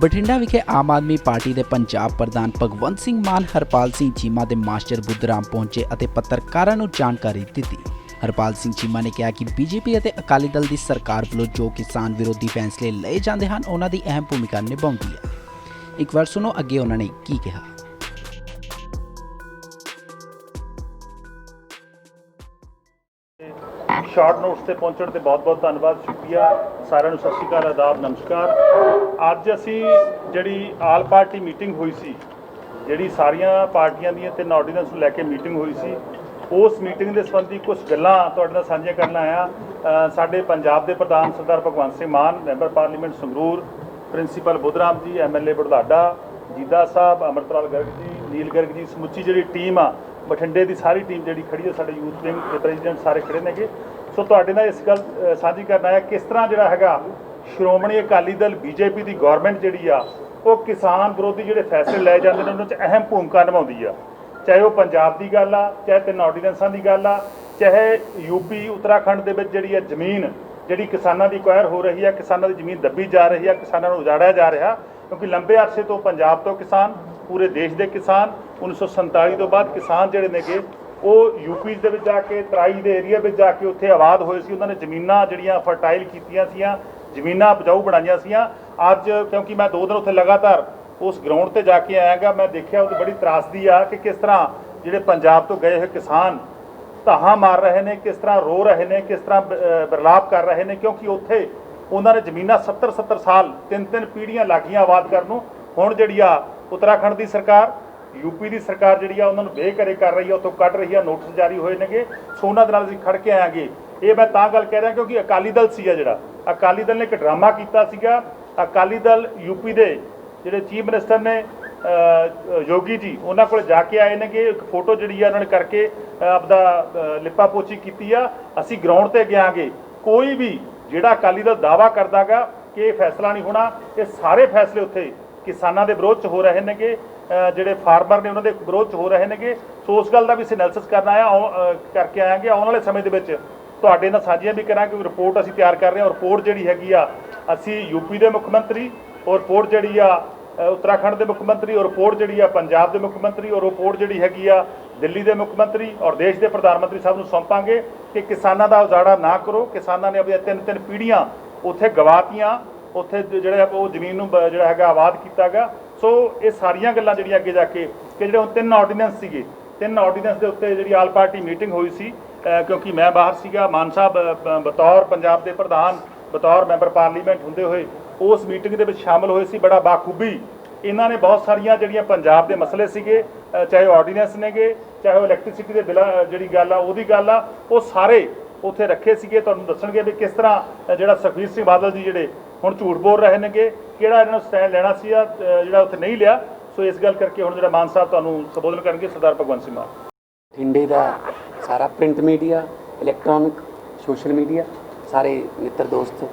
ਬਠਿੰਡਾ ਵਿਖੇ ਆਮ ਆਦਮੀ ਪਾਰਟੀ ਦੇ ਪੰਜਾਬ ਪ੍ਰਧਾਨ ਭਗਵੰਤ ਸਿੰਘ ਮਾਨ ਹਰਪਾਲ ਸਿੰਘ ਚੀਮਾ ਦੇ ਮਾਸਟਰ ਬੁੱਧਰਾਮ ਪਹੁੰਚੇ ਅਤੇ ਪੱਤਰਕਾਰਾਂ ਨੂੰ ਜਾਣਕਾਰੀ ਦਿੱਤੀ। ਹਰਪਾਲ ਸਿੰਘ ਚੀਮਾ ਨੇ ਕਿਹਾ ਕਿ ਬੀਜੇਪੀ ਅਤੇ ਅਕਾਲੀ ਦਲ ਦੀ ਸਰਕਾਰ ਵੱਲੋਂ ਜੋ ਕਿਸਾਨ ਵਿਰੋਧੀ ਫੈਸਲੇ ਲਏ ਜਾਂਦੇ ਹਨ ਉਹਨਾਂ ਦੀ ਅਹਿਮ ਭੂਮਿਕਾ ਨਿਭਾਉਂਦੀ ਹੈ। ਇੱਕ ਵਾਰ ਸੁਣੋ ਅੱਗੇ ਉਹਨਾਂ ਨੇ ਕੀ ਕਿਹਾ। ਸ਼ਾਰਟ ਨੋਟਸ ਤੇ ਪਹੁੰਚਣ ਤੇ ਬਹੁਤ-ਬਹੁਤ ਧੰਨਵਾਦ, ਸ਼ੁਕਰੀਆ। ਸਾਰਿਆਂ ਨੂੰ ਸਤਿ ਸ਼੍ਰੀ ਅਕਾਲ, ਆਦਾਬ, ਨਮਸਕਾਰ। ਅੱਜ ਅਸੀਂ ਜਿਹੜੀ ਆਲ ਪਾਰਟੀ ਮੀਟਿੰਗ ਹੋਈ ਸੀ, ਜਿਹੜੀ ਸਾਰੀਆਂ ਪਾਰਟੀਆਂ ਦੀਆਂ 3 ਆਰਡੀਨੈਂਸ ਨੂੰ ਲੈ ਕੇ ਮੀਟਿੰਗ ਹੋਈ ਸੀ, ਉਸ ਮੀਟਿੰਗ ਦੇ ਸੰਬੰਧੀ ਕੁਝ ਗੱਲਾਂ ਤੁਹਾਡੇ ਨਾਲ ਸਾਂਝੀਆਂ ਕਰਨ ਆਇਆ। ਸਾਡੇ ਪੰਜਾਬ ਦੇ ਪ੍ਰਧਾਨ ਸਰਦਾਰ ਭਗਵੰਤ ਸਿੰਘ ਮਾਨ, member parliament Sangrur, principal Budh Ram ਜੀ, MLA ਬੁਢਲਾਡਾ, ਜੀਦਾ ਸਾਹਿਬ, ਅਮਰਤਪਾਲ ਗਰਗ ਜੀ, ਨੀਲ ਗਰਗ ਜੀ, ਸਮੁੱਚੀ ਜਿਹੜੀ ਟੀਮ ਆ ਬਠਿੰਡੇ ਦੀ ਸਾਰੀ ਟੀਮ ਜਿਹੜੀ ਖੜੀ ਹੈ, ਸਾਡੇ ਯੂਥ ਵਿੰਗ ਦੇ ਪ੍ਰੈਜ਼ੀਡੈਂਟ ਸਾਰੇ ਖੜੇ ਨੇਗੇ। ਸੋ ਤੁਹਾਡੇ ਨਾਲ ਇਸ ਗੱਲ ਸਾਂਝੀ ਕਰਨ ਆਇਆ ਕਿਸ ਤਰ੍ਹਾਂ ਜਿਹੜਾ ਹੈਗਾ ਸ਼੍ਰੋਮਣੀ ਅਕਾਲੀ ਦਲ BJP ਦੀ ਗੌਰਮੈਂਟ ਜਿਹੜੀ ਆ ਉਹ ਕਿਸਾਨ ਵਿਰੋਧੀ ਜਿਹੜੇ ਫੈਸਲੇ ਲਏ ਜਾਂਦੇ ਨੇ ਉਹਨਾਂ 'ਚ ਅਹਿਮ ਭੂਮਿਕਾ ਨਿਭਾਉਂਦੀ ਆ। ਚਾਹੇ ਉਹ ਪੰਜਾਬ ਦੀ ਗੱਲ ਆ, ਚਾਹੇ 3 ਆਰਡੀਨੈਂਸਾਂ ਦੀ ਗੱਲ ਆ, ਚਾਹੇ UP ਉੱਤਰਾਖੰਡ ਦੇ ਵਿੱਚ ਜਿਹੜੀ ਆ ਜ਼ਮੀਨ ਜਿਹੜੀ ਕਿਸਾਨਾਂ ਦੀ ਅਕਵਾਇਰ ਹੋ ਰਹੀ ਆ, ਕਿਸਾਨਾਂ ਦੀ ਜ਼ਮੀਨ ਦੱਬੀ ਜਾ ਰਹੀ ਆ, ਕਿਸਾਨਾਂ ਨੂੰ ਉਜਾੜਿਆ ਜਾ ਰਿਹਾ, ਕਿਉਂਕਿ ਲੰਬੇ ਅਰਸੇ ਤੋਂ ਪੰਜਾਬ ਤੋਂ ਕਿਸਾਨ, ਪੂਰੇ ਦੇਸ਼ ਦੇ ਕਿਸਾਨ, 1947 ਤੋਂ ਬਾਅਦ ਕਿਸਾਨ ਜਿਹੜੇ ਨੇਗੇ ਉਹ UP ਦੇ ਵਿੱਚ ਜਾ ਕੇ ਤਰਾਈ ਦੇ ਏਰੀਆ ਵਿੱਚ ਜਾ ਕੇ ਉੱਥੇ ਆਬਾਦ ਹੋਏ ਸੀ। ਉਹਨਾਂ ਨੇ ਜ਼ਮੀਨਾਂ ਜਿਹੜੀਆਂ ਫਰਟਾਈਲ ਕੀਤੀਆਂ ਸੀਆਂ, ਜ਼ਮੀਨਾਂ ਉਪਜਾਊ ਬਣਾਈਆਂ ਸੀਆਂ। ਅੱਜ ਕਿਉਂਕਿ ਮੈਂ 2 ਦਿਨ ਉੱਥੇ ਲਗਾਤਾਰ ਉਸ ਗਰਾਊਂਡ ਤੇ ਜਾ ਕੇ ਆਇਆਗਾ, ਮੈਂ ਦੇਖਿਆ ਉਹਦੀ ਬੜੀ ਤਰਾਸਦੀ ਆ ਕਿ ਕਿਸ ਤਰ੍ਹਾਂ ਜਿਹੜੇ ਪੰਜਾਬ ਤੋਂ ਗਏ ਹੋਏ ਕਿਸਾਨ ਧਾਹਾਂ ਮਾਰ ਰਹੇ ਨੇ, ਕਿਸ ਤਰ੍ਹਾਂ ਰੋ ਰਹੇ ਨੇ, ਕਿਸ ਤਰ੍ਹਾਂ ਵਿਰਲਾਪ ਕਰ ਰਹੇ ਨੇ, ਕਿਉਂਕਿ ਉੱਥੇ ਉਹਨਾਂ ਨੇ ਜ਼ਮੀਨਾਂ 70 ਸਾਲ 3 ਪੀੜ੍ਹੀਆਂ ਲੱਗੀਆਂ ਆਬਾਦ ਕਰਨ ਨੂੰ। ਹੁਣ ਜਿਹੜੀ ਆ ਉੱਤਰਾਖੰਡ ਦੀ ਸਰਕਾਰ, UP ਦੀ ਸਰਕਾਰ ਜਿਹੜੀ ਆ ਉਹਨਾਂ ਨੂੰ ਬੇਘਰੇ ਕਰ ਰਹੀ ਆ, ਉੱਥੋਂ ਕੱਢ ਰਹੀ ਆ, ਨੋਟਿਸ ਜਾਰੀ ਹੋਏ ਨੇਗੇ। ਸੋ ਉਹਨਾਂ ਦੇ ਨਾਲ ਅਸੀਂ ਖੜ ਕੇ ਆਵਾਂਗੇ। ਇਹ ਮੈਂ ਤਾਂ ਗੱਲ ਕਹਿ ਰਿਹਾ ਕਿਉਂਕਿ ਅਕਾਲੀ ਦਲ ਸੀਗਾ ਜਿਹੜਾ ਅਕਾਲੀ ਦਲ ਨੇ ਇੱਕ ਡਰਾਮਾ ਕੀਤਾ ਸੀਗਾ। ਅਕਾਲੀ ਦਲ UP ਦੇ ਜਿਹੜੇ ਚੀਫ ਮਿਨਿਸਟਰ ਨੇ ਯੋਗੀ ਜੀ, ਉਹਨਾਂ ਕੋਲ ਜਾ ਕੇ ਆਏ ਨੇਗੇ। ਇੱਕ ਫੋਟੋ ਜਿਹੜੀ ਆ ਉਹਨਾਂ ਨੇ ਕਰਕੇ ਆਪਦਾ ਲਿਪਾ ਪੋਚੀ ਕੀਤੀ ਆ। ਅਸੀਂ ਗਰਾਊਂਡ ਤੇ ਗਿਆਂਗੇ। ਕੋਈ ਵੀ ਜਿਹੜਾ ਅਕਾਲੀ ਦਲ ਦਾਅਵਾ ਕਰਦਾਗਾ ਕਿ ਇਹ ਫੈਸਲਾ ਨਹੀਂ ਹੋਣਾ, ਇਹ ਸਾਰੇ ਫੈਸਲੇ ਉੱਥੇ ਕਿਸਾਨਾਂ ਦੇ ਵਿਰੋਧ 'ਚ ਹੋ ਰਹੇ ਨੇਗੇ, ਜਿਹੜੇ ਫਾਰਮਰ ਨੇ ਉਹਨਾਂ ਦੇ ਵਿਰੋਧ 'ਚ ਹੋ ਰਹੇ ਨੇਗੇ। ਸੋ ਉਸ ਗੱਲ ਦਾ ਵੀ ਅਸੀਂ ਐਨਾਲਿਸਿਸ ਕਰਨ ਕਰਕੇ ਆਵਾਂਗੇ। ਆਉਣ ਵਾਲੇ ਸਮੇਂ ਦੇ ਵਿੱਚ ਤੁਹਾਡੇ ਨਾਲ ਸਾਂਝੀਆਂ ਵੀ ਕਰਾਂਗੇ। ਰਿਪੋਰਟ ਅਸੀਂ ਤਿਆਰ ਕਰ ਰਹੇ ਹਾਂ। ਰਿਪੋਰਟ ਜਿਹੜੀ ਹੈਗੀ ਆ ਅਸੀਂ UP ਦੇ ਮੁੱਖ ਮੰਤਰੀ, ਔਰ ਰਿਪੋਰਟ ਜਿਹੜੀ ਆ ਉੱਤਰਾਖੰਡ ਦੇ ਮੁੱਖ ਮੰਤਰੀ, ਔਰ ਰਿਪੋਰਟ ਜਿਹੜੀ ਆ ਪੰਜਾਬ ਦੇ ਮੁੱਖ ਮੰਤਰੀ, ਔਰ ਰਿਪੋਰਟ ਜਿਹੜੀ ਹੈਗੀ ਆ ਦਿੱਲੀ ਦੇ ਮੁੱਖ ਮੰਤਰੀ ਔਰ ਦੇਸ਼ ਦੇ ਪ੍ਰਧਾਨ ਮੰਤਰੀ ਸਾਹਿਬ ਨੂੰ ਸੌਂਪਾਂਗੇ ਕਿ ਕਿਸਾਨਾਂ ਦਾ ਉਜਾੜਾ ਨਾ ਕਰੋ। ਕਿਸਾਨਾਂ ਨੇ ਆਪਣੀਆਂ 3 ਪੀੜ੍ਹੀਆਂ ਉੱਥੇ ਗਵਾਤੀਆਂ, ਉੱਥੇ ਜਿਹੜਾ ਉਹ ਜ਼ਮੀਨ ਨੂੰ ਜਿਹੜਾ ਹੈਗਾ ਆਬਾਦ ਕੀਤਾ ਗਾ। ਸੋ ਇਹ ਸਾਰੀਆਂ ਗੱਲਾਂ ਜਿਹੜੀਆਂ ਅੱਗੇ ਜਾ ਕੇ ਕਿ ਜਿਹੜੇ ਹੁਣ 3 ਆਰਡੀਨੈਂਸ ਸੀਗੇ, 3 ਆਰਡੀਨੈਂਸ ਦੇ ਉੱਤੇ ਜਿਹੜੀ ਆਲ ਪਾਰਟੀ ਮੀਟਿੰਗ ਹੋਈ ਸੀ, ਕਿਉਂਕਿ ਮੈਂ ਬਾਹਰ ਸੀਗਾ, ਮਾਨ ਸਾਹਿਬ ਬਤੌਰ ਪੰਜਾਬ ਦੇ ਪ੍ਰਧਾਨ, ਬਤੌਰ ਮੈਂਬਰ ਪਾਰਲੀਮੈਂਟ ਹੁੰਦੇ ਹੋਏ ਉਸ ਮੀਟਿੰਗ ਦੇ ਵਿੱਚ ਸ਼ਾਮਲ ਹੋਏ ਸੀ। ਬੜਾ ਬਾਖੂਬੀ ਇਹਨਾਂ ਨੇ ਬਹੁਤ ਸਾਰੀਆਂ ਜਿਹੜੀਆਂ ਪੰਜਾਬ ਦੇ ਮਸਲੇ ਸੀਗੇ, ਚਾਹੇ ਆਰਡੀਨੈਂਸ ਨੇਗੇ, ਚਾਹੇ ਉਹ ਇਲੈਕਟ੍ਰਿਸਿਟੀ ਦੇ ਬਿੱਲਾਂ ਜਿਹੜੀ ਗੱਲ ਆ ਉਹਦੀ ਗੱਲ ਆ, ਉਹ ਸਾਰੇ ਉੱਥੇ ਰੱਖੇ ਸੀਗੇ। ਤੁਹਾਨੂੰ ਦੱਸਣਗੇ ਵੀ ਕਿਸ ਤਰ੍ਹਾਂ ਜਿਹੜਾ ਸੁਖਬੀਰ ਸਿੰਘ ਬਾਦਲ ਜੀ ਜਿਹੜੇ ਹੁਣ ਝੂਠ ਬੋਲ ਰਹੇ ਨੇਗੇ, ਕਿਹੜਾ ਇਹਨਾਂ ਨੂੰ ਸਟੈਂਡ ਲੈਣਾ ਸੀ ਜਿਹੜਾ ਉੱਥੇ ਨਹੀਂ ਲਿਆ। ਸੋ ਇਸ ਗੱਲ ਕਰਕੇ ਹੁਣ ਜਿਹੜਾ ਮਾਨ ਸਾਹਿਬ ਤੁਹਾਨੂੰ ਸੰਬੋਧਨ ਕਰਨਗੇ ਸਰਦਾਰ ਭਗਵੰਤ ਸਿੰਘ ਮਾਨ। ਬਠਿੰਡੇ ਦਾ ਸਾਰਾ print media, electronic, social media, ਸਾਰੇ ਮਿੱਤਰ ਦੋਸਤ,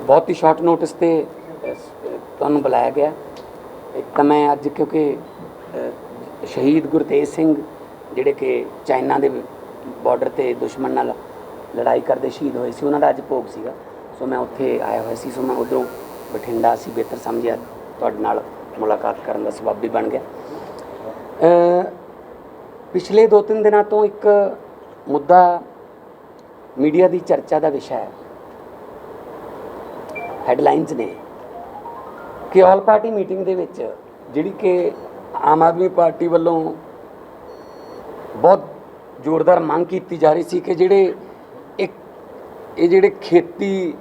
ਬਹੁਤ ਹੀ ਸ਼ਾਰਟ ਨੋਟਿਸ ਤੇ ਤੁਹਾਨੂੰ ਬੁਲਾਇਆ ਗਿਆ। ਇੱਕ ਤਾਂ ਮੈਂ ਅੱਜ ਕਿਉਂਕਿ ਸ਼ਹੀਦ ਗੁਰਤੇਜ ਸਿੰਘ ਜਿਹੜੇ ਕਿ ਚਾਈਨਾ ਦੇ ਬਾਰਡਰ ਤੇ ਦੁਸ਼ਮਣ ਨਾਲ ਲੜਾਈ ਕਰਦੇ ਸ਼ਹੀਦ ਹੋਏ ਸੀ, ਉਹਨਾਂ ਦਾ ਅੱਜ ਭੋਗ ਸੀਗਾ। ਸੋ ਮੈਂ ਉੱਥੇ ਆਇਆ ਹੋਇਆ ਸੀ। ਸੋ ਮੈਂ ਉੱਧਰੋਂ ਬਠਿੰਡਾ ਸੀ ਬਿਹਤਰ ਸਮਝਿਆ, ਤੁਹਾਡੇ ਨਾਲ ਮੁਲਾਕਾਤ ਕਰਨ ਦਾ ਸਬੱਬ ਵੀ ਬਣ ਗਿਆ। ਪਿਛਲੇ 2-3 ਦਿਨਾਂ ਤੋਂ ਇੱਕ ਮੁੱਦਾ ਮੀਡੀਆ ਦੀ ਚਰਚਾ ਦਾ ਵਿਸ਼ਾ ਹੈ। ਹੈਡਲਾਈਨਸ ਨੇ ਕਿ ਆਲ ਪਾਰਟੀ ਮੀਟਿੰਗ ਦੇ ਵਿੱਚ ਜਿਹੜੀ ਕਿ ਆਮ ਆਦਮੀ ਪਾਰਟੀ ਵੱਲੋਂ ਬਹੁਤ ਜ਼ੋਰਦਾਰ ਮੰਗ ਕੀਤੀ ਜਾ ਰਹੀ ਸੀ ਕਿ ਜਿਹੜੇ ਖੇਤੀ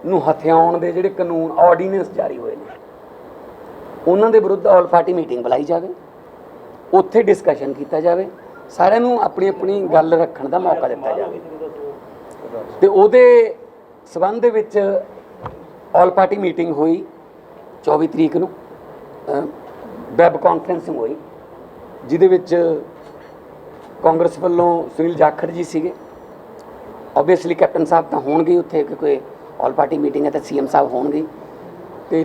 ਨੂੰ ਹਥਿਆਉਣ ਦੇ ਜਿਹੜੇ ਕਾਨੂੰਨ ਆਰਡੀਨੈਂਸ ਜਾਰੀ ਹੋਏ ਨੇ ਉਹਨਾਂ ਦੇ ਵਿਰੁੱਧ ਆਲ ਪਾਰਟੀ ਮੀਟਿੰਗ ਬੁਲਾਈ ਜਾਵੇ, ਉੱਥੇ ਡਿਸਕਸ਼ਨ ਕੀਤਾ ਜਾਵੇ, ਸਾਰਿਆਂ ਨੂੰ ਆਪਣੀ ਆਪਣੀ ਗੱਲ ਰੱਖਣ ਦਾ ਮੌਕਾ ਦਿੱਤਾ ਜਾਵੇ। ਤੇ ਉਹਦੇ ਸਬੰਧ ਦੇ ਵਿੱਚ ਆਲ ਪਾਰਟੀ ਮੀਟਿੰਗ ਹੋਈ 24 ਤਰੀਕ ਨੂੰ, ਵੈਬ ਕਾਨਫਰੰਸਿੰਗ ਹੋਈ, ਜਿਹਦੇ ਵਿੱਚ ਕਾਂਗਰਸ ਵੱਲੋਂ ਸੁਨੀਲ ਜਾਖੜ ਜੀ ਸੀਗੇ। ਓਬਵੀਅਸਲੀ ਕੈਪਟਨ ਸਾਹਿਬ ਤਾਂ ਹੋਣਗੇ ਉੱਥੇ ਕਿਉਂਕਿ ਆਲ ਪਾਰਟੀ ਮੀਟਿੰਗ ਹੈ ਤਾਂ CM ਸਾਹਿਬ ਹੋਣਗੇ, ਅਤੇ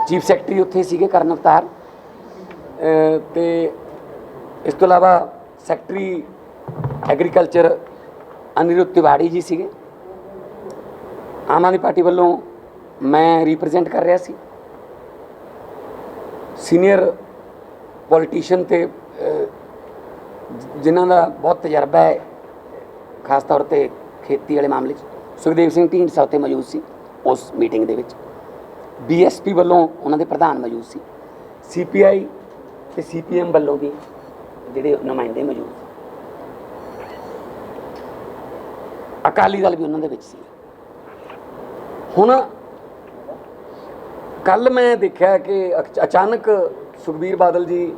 ਚੀਫ ਸੈਕਟਰੀ ਉੱਥੇ ਸੀਗੇ ਕਰਨ ਅਵਤਾਰ, ਅਤੇ ਇਸ ਤੋਂ ਇਲਾਵਾ ਸੈਕਟਰੀ ਐਗਰੀਕਲਚਰ ਅਨਿਰੁੱਧ ਤਿਵਾੜੀ ਜੀ ਸੀਗੇ। ਆਮ ਆਦਮੀ ਪਾਰਟੀ ਵੱਲੋਂ ਮੈਂ ਰਿਪਰੈਜ਼ੈਂਟ ਕਰ ਰਿਹਾ ਸੀ, ਸੀਨੀਅਰ ਪੋਲੀਟੀਸ਼ੀਅਨ ਤੇ ਜਿਨ੍ਹਾਂ ਦਾ ਬਹੁਤ ਤਜਰਬਾ ਹੈ ਖਾਸ ਤੌਰ ਤੇ ਖੇਤੀ ਵਾਲੇ ਮਾਮਲੇ 'ਚ ਸੁਖਦੇਵ ਸਿੰਘ ਢੀਂਡਸਾ ਉੱਥੇ ਮੌਜੂਦ ਸੀ ਉਸ ਮੀਟਿੰਗ ਦੇ ਵਿੱਚ। ਬੀਐਸਪੀ ਵੱਲੋਂ ਉਹਨਾਂ ਦੇ ਪ੍ਰਧਾਨ ਮੌਜੂਦ ਸੀ, ਸੀਪੀਆਈ ਤੇ ਸੀਪੀਐਮ ਵੱਲੋਂ ਵੀ ਜਿਹੜੇ ਨੁਮਾਇੰਦੇ ਮੌਜੂਦ ਸੀ, ਅਕਾਲੀ ਦਲ ਵੀ ਉਹਨਾਂ ਦੇ ਵਿੱਚ ਸੀ। ਹੁਣ ਕੱਲ ਮੈਂ ਦੇਖਿਆ ਕਿ ਅਚਾਨਕ ਸੁਖਬੀਰ ਬਾਦਲ ਜੀ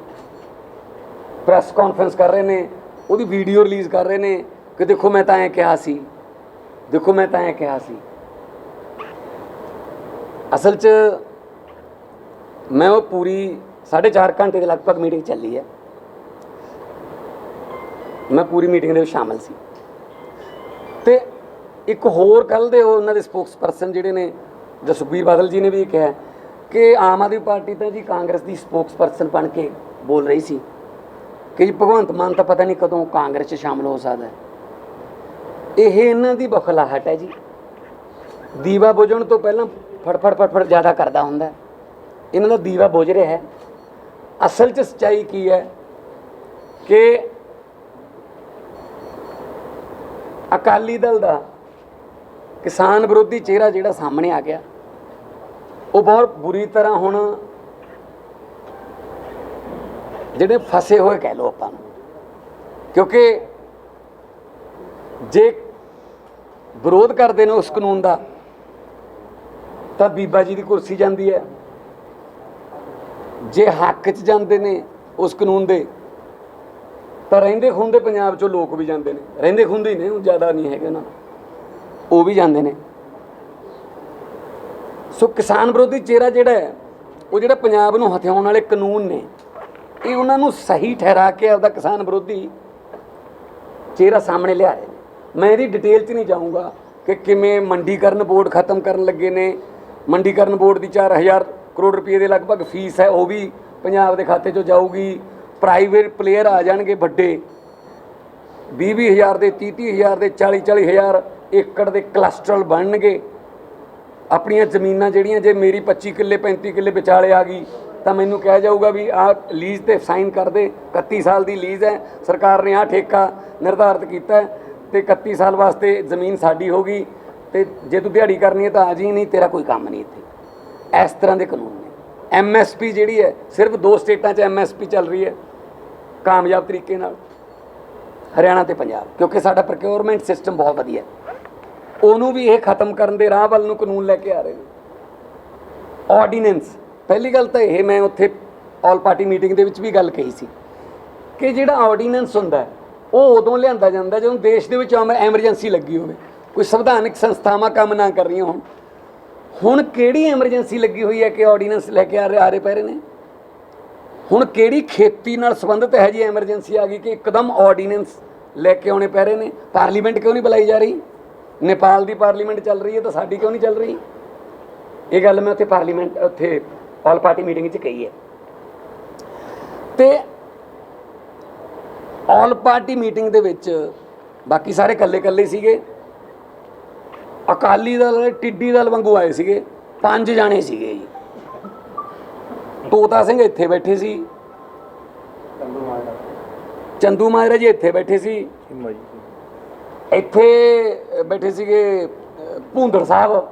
ਪ੍ਰੈਸ ਕਾਨਫਰੰਸ ਕਰ ਰਹੇ ਨੇ, ਉਹਦੀ ਵੀਡੀਓ ਰਿਲੀਜ਼ ਕਰ ਰਹੇ ਨੇ ਕਿ ਦੇਖੋ ਮੈਂ ਤਾਂ ਐਂ ਕਿਹਾ ਸੀ, ਦੇਖੋ ਮੈਂ ਤਾਂ ਐਂ ਕਿਹਾ ਸੀ। ਅਸਲ 'ਚ ਮੈਂ ਉਹ ਪੂਰੀ 4.5 ਘੰਟੇ ਦੇ ਲਗਭਗ ਮੀਟਿੰਗ ਚੱਲੀ ਹੈ, ਮੈਂ ਪੂਰੀ ਮੀਟਿੰਗ ਦੇ ਵਿੱਚ ਸ਼ਾਮਲ ਸੀ। ਤੇ ਇੱਕ ਹੋਰ ਕੱਲ੍ਹ ਦੇ ਉਹਨਾਂ ਦੇ ਸਪੋਕਸ ਪਰਸਨ ਜਿਹੜੇ ਨੇ ਜਾਂ ਸੁਖਬੀਰ ਬਾਦਲ ਜੀ ਨੇ ਵੀ ਇਹ ਕਿਹਾ ਕਿ ਆਮ ਆਦਮੀ ਪਾਰਟੀ ਤਾਂ ਜੀ ਕਾਂਗਰਸ ਦੀ ਸਪੋਕਸ ਪਰਸਨ ਬਣ ਕੇ ਬੋਲ ਰਹੀ ਸੀ ਕਿ ਜੀ ਭਗਵੰਤ ਮਾਨ ਤਾਂ ਪਤਾ ਨਹੀਂ ਕਦੋਂ ਕਾਂਗਰਸ 'ਚ ਸ਼ਾਮਲ ਹੋ ਸਕਦਾ ਹੈ। ਇਹ ਇਹਨਾਂ ਦੀ ਬਖਲਾਹਟ ਹੈ ਜੀ। ਦੀਵਾ ਬੁਝਣ ਤੋਂ ਪਹਿਲਾਂ ਫੜਫੜ ਜ਼ਿਆਦਾ ਕਰਦਾ ਹੁੰਦਾ, ਇਹਨਾਂ ਦਾ ਦੀਵਾ ਬੁਝ ਰਿਹਾ ਹੈ। ਅਸਲ 'ਚ ਸੱਚਾਈ ਕੀ ਹੈ ਕਿ ਅਕਾਲੀ ਦਲ ਦਾ ਕਿਸਾਨ ਵਿਰੋਧੀ ਚਿਹਰਾ ਜਿਹੜਾ ਸਾਹਮਣੇ ਆ ਗਿਆ, ਉਹ ਬਹੁਤ ਬੁਰੀ ਤਰ੍ਹਾਂ ਹੁਣ ਜਿਹੜੇ ਫਸੇ ਹੋਏ ਕਹਿ ਲਓ ਆਪਾਂ ਨੂੰ, ਕਿਉਂਕਿ ਜੇ ਵਿਰੋਧ ਕਰਦੇ ਨੇ ਉਸ ਕਾਨੂੰਨ ਦਾ ਤਾਂ ਬੀਬਾ ਜੀ ਦੀ ਕੁਰਸੀ ਜਾਂਦੀ ਹੈ, ਜੇ ਹੱਕ 'ਚ ਜਾਂਦੇ ਨੇ ਉਸ ਕਾਨੂੰਨ ਦੇ ਤਾਂ ਰਹਿੰਦੇ ਖੁੰਦੇ ਪੰਜਾਬ 'ਚੋਂ ਲੋਕ ਵੀ ਜਾਂਦੇ ਨੇ, ਰਹਿੰਦੇ ਖੁੰਦੇ ਹੀ ਨੇ, ਉਹ ਜ਼ਿਆਦਾ ਨਹੀਂ ਹੈਗੇ ਨਾ, ਉਹ ਵੀ ਜਾਂਦੇ ਨੇ। ਸੋ ਕਿਸਾਨ ਵਿਰੋਧੀ ਚਿਹਰਾ ਜਿਹੜਾ ਹੈ, ਉਹ ਜਿਹੜਾ ਪੰਜਾਬ ਨੂੰ ਹਥਿਆਉਣ ਵਾਲੇ ਕਾਨੂੰਨ ਨੇ, ਇਹ ਉਹਨਾਂ ਨੂੰ ਸਹੀ ਠਹਿਰਾ ਕੇ ਆਪਦਾ ਕਿਸਾਨ ਵਿਰੋਧੀ ਚਿਹਰਾ ਸਾਹਮਣੇ ਲਿਆ ਰਹੇ ਨੇ। ਮੈਂ ਇਹਦੀ ਡਿਟੇਲ 'ਚ ਨਹੀਂ ਜਾਊਂਗਾ ਕਿ ਕਿਵੇਂ ਮੰਡੀਕਰਨ ਬੋਰਡ ਖਤਮ ਕਰਨ ਲੱਗੇ ਨੇ। ਮੰਡੀਕਰਨ ਬੋਰਡ ਦੀ 4000 ਕਰੋੜ ਰੁਪਏ ਦੇ ਲਗਭਗ ਫੀਸ ਹੈ, ਉਹ ਵੀ ਪੰਜਾਬ ਦੇ ਖਾਤੇ 'ਚੋਂ ਜਾਊਗੀ। ਪ੍ਰਾਈਵੇਟ ਪਲੇਅਰ ਆ ਜਾਣਗੇ ਵੱਡੇ, 20,000 ਦੇ 30,000 ਦੇ 40,000 ਏਕੜ ਦੇ ਕਲਸਟਰ ਬਣਨਗੇ। ਆਪਣੀਆਂ ਜ਼ਮੀਨਾਂ ਜਿਹੜੀਆਂ ਜੇ ਮੇਰੀ 25 ਕਿੱਲੇ 35 ਕਿੱਲੇ ਵਿਚਾਲੇ ਆ ਗਈ ਤਾਂ ਮੈਨੂੰ ਕਿਹਾ ਜਾਊਗਾ ਵੀ ਆਹ ਲੀਜ਼ ਤੇ ਸਾਈਨ ਕਰ ਦੇ, 31 ਸਾਲ ਦੀ ਲੀਜ਼ ਹੈ, ਸਰਕਾਰ ਨੇ ਆਹ ਠੇਕਾ ਨਿਰਧਾਰਿਤ ਕੀਤਾ ਤੇ 31 ਸਾਲ ਵਾਸਤੇ ਜ਼ਮੀਨ ਸਾਡੀ ਹੋ ਗਈ, ਤੇ ਜੇ ਤੂੰ ਦਿਹਾੜੀ ਕਰਨੀ ਹੈ ਤਾਂ ਆ ਜੀ, ਨਹੀਂ ਤੇਰਾ ਕੋਈ ਕੰਮ ਨਹੀਂ ਇੱਥੇ। ਇਸ ਤਰ੍ਹਾਂ ਦੇ ਕਾਨੂੰਨ ਨੇ। MSP ਜਿਹੜੀ ਹੈ, ਸਿਰਫ 2 ਸਟੇਟਾਂ 'ਚ MSP ਚੱਲ ਰਹੀ ਹੈ ਕਾਮਯਾਬ ਤਰੀਕੇ ਨਾਲ, ਹਰਿਆਣਾ ਤੇ ਪੰਜਾਬ, ਕਿਉਂਕਿ ਸਾਡਾ ਪ੍ਰੋਕਿਉਰਮੈਂਟ ਸਿਸਟਮ ਬਹੁਤ ਵਧੀਆ, ਉਹਨੂੰ ਵੀ ਇਹ ਖਤਮ ਕਰਨ ਦੇ ਰਾਹ ਵੱਲ ਨੂੰ ਕਾਨੂੰਨ ਲੈ ਕੇ ਆ ਰਹੇ ਨੇ। ਆਰਡੀਨੈਂਸ, ਪਹਿਲੀ ਗੱਲ ਤਾਂ ਇਹ ਮੈਂ ਉੱਥੇ ਆਲ ਪਾਰਟੀ ਮੀਟਿੰਗ ਦੇ ਵਿੱਚ ਵੀ ਗੱਲ ਕਹੀ ਸੀ ਕਿ ਜਿਹੜਾ ਆਰਡੀਨੈਂਸ ਹੁੰਦਾ ਉਹ ਉਦੋਂ ਲਿਆਂਦਾ ਜਾਂਦਾ ਜਦੋਂ ਦੇਸ਼ ਦੇ ਵਿੱਚ ਐਮਰਜੈਂਸੀ ਲੱਗੀ ਹੋਵੇ, ਕੋਈ ਸੰਵਿਧਾਨਕ ਸੰਸਥਾਵਾਂ ਕੰਮ ਨਾ ਕਰ ਰਹੀਆਂ ਹੋਣ। ਹੁਣ ਕਿਹੜੀ ਐਮਰਜੈਂਸੀ ਲੱਗੀ ਹੋਈ ਹੈ ਕਿ ਆਰਡੀਨੈਂਸ ਲੈ ਕੇ ਆ ਰਹੇ ਪੈ ਰਹੇ ਨੇ? ਹੁਣ ਕਿਹੜੀ ਖੇਤੀ ਨਾਲ ਸੰਬੰਧਿਤ ਹੈ ਜੀ ਐਮਰਜੈਂਸੀ ਆ ਗਈ ਕਿ ਇੱਕਦਮ ਆਰਡੀਨੈਂਸ ਲੈ ਕੇ ਆਉਣੇ ਪੈ ਰਹੇ ਨੇ? ਪਾਰਲੀਮੈਂਟ ਕਿਉਂ ਨਹੀਂ ਬੁਲਾਈ ਜਾ ਰਹੀ? ਨੇਪਾਲ ਦੀ ਪਾਰਲੀਮੈਂਟ ਚੱਲ ਰਹੀ ਹੈ ਤਾਂ ਸਾਡੀ ਕਿਉਂ ਨਹੀਂ ਚੱਲ ਰਹੀ? ਇਹ ਗੱਲ ਮੈਂ ਉੱਥੇ ਆਲ ਪਾਰਟੀ ਮੀਟਿੰਗ 'ਚ ਕਹੀ ਹੈ। ਤੇ ਆਲ ਪਾਰਟੀ ਮੀਟਿੰਗ ਦੇ ਵਿੱਚ ਬਾਕੀ ਸਾਰੇ ਇਕੱਲੇ ਸੀਗੇ। ਅਕਾਲੀ ਦਲ ਟਿੱਡੀ ਦਲ ਵਾਂਗੂ ਆਏ ਸੀਗੇ, 5 ਜਾਣੇ ਸੀਗੇ ਜੀ। ਤੋਤਾ ਸਿੰਘ ਇੱਥੇ ਬੈਠੇ ਸੀ, ਚੰਦੂ ਮਾਜਰਾ ਜੀ ਇੱਥੇ ਬੈਠੇ ਸੀ, ਇੱਥੇ ਬੈਠੇ ਸੀਗੇ ਭੂੰਦੜ ਸਾਹਿਬ,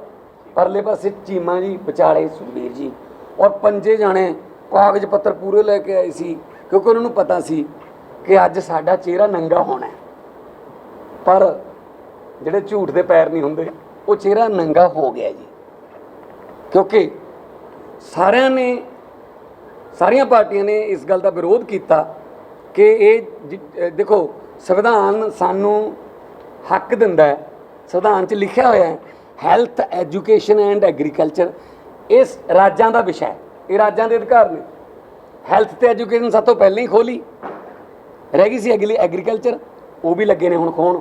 ਪਰਲੇ ਪਾਸੇ ਚੀਮਾ ਜੀ, ਵਿਚਾਲੇ ਸੁਖਬੀਰ ਜੀ, ਔਰ 5 ਜਾਣੇ ਕਾਗਜ਼ ਪੱਤਰ ਪੂਰੇ ਲੈ ਕੇ ਆਏ ਸੀ ਕਿਉਂਕਿ ਉਹਨਾਂ ਨੂੰ ਪਤਾ ਸੀ ਕਿ ਅੱਜ ਸਾਡਾ ਚਿਹਰਾ ਨੰਗਾ ਹੋਣਾ। ਪਰ ਜਿਹੜੇ ਝੂਠ ਦੇ ਪੈਰ ਨਹੀਂ ਹੁੰਦੇ, ਉਹ ਚਿਹਰਾ ਨੰਗਾ ਹੋ ਗਿਆ ਜੀ, ਕਿਉਂਕਿ ਸਾਰੀਆਂ ਪਾਰਟੀਆਂ ਨੇ ਇਸ ਗੱਲ ਦਾ ਵਿਰੋਧ ਕੀਤਾ ਕਿ ਇਹ ਦੇਖੋ ਸੰਵਿਧਾਨ ਸਾਨੂੰ ਹੱਕ ਦਿੰਦਾ ਹੈ, ਸੰਵਿਧਾਨ 'ਚ ਲਿਖਿਆ ਹੋਇਆ ਹੈ ਹੈਲਥ, ਐਜੂਕੇਸ਼ਨ ਐਂਡ ਐਗਰੀਕਲਚਰ ਇਸ ਰਾਜਾਂ ਦਾ ਵਿਸ਼ਾ ਹੈ, ਇਹ ਰਾਜਾਂ ਦੇ ਅਧਿਕਾਰ ਨੇ। ਹੈਲਥ ਤੇ ਐਜੂਕੇਸ਼ਨ ਸਭ ਤੋਂ ਪਹਿਲਾਂ ਹੀ ਖੋਲੀ, ਰਹਿ ਗਈ ਸੀ ਐਗਰੀਕਲਚਰ, ਉਹ ਵੀ ਲੱਗੇ ਨੇ ਹੁਣ ਖੋਣ,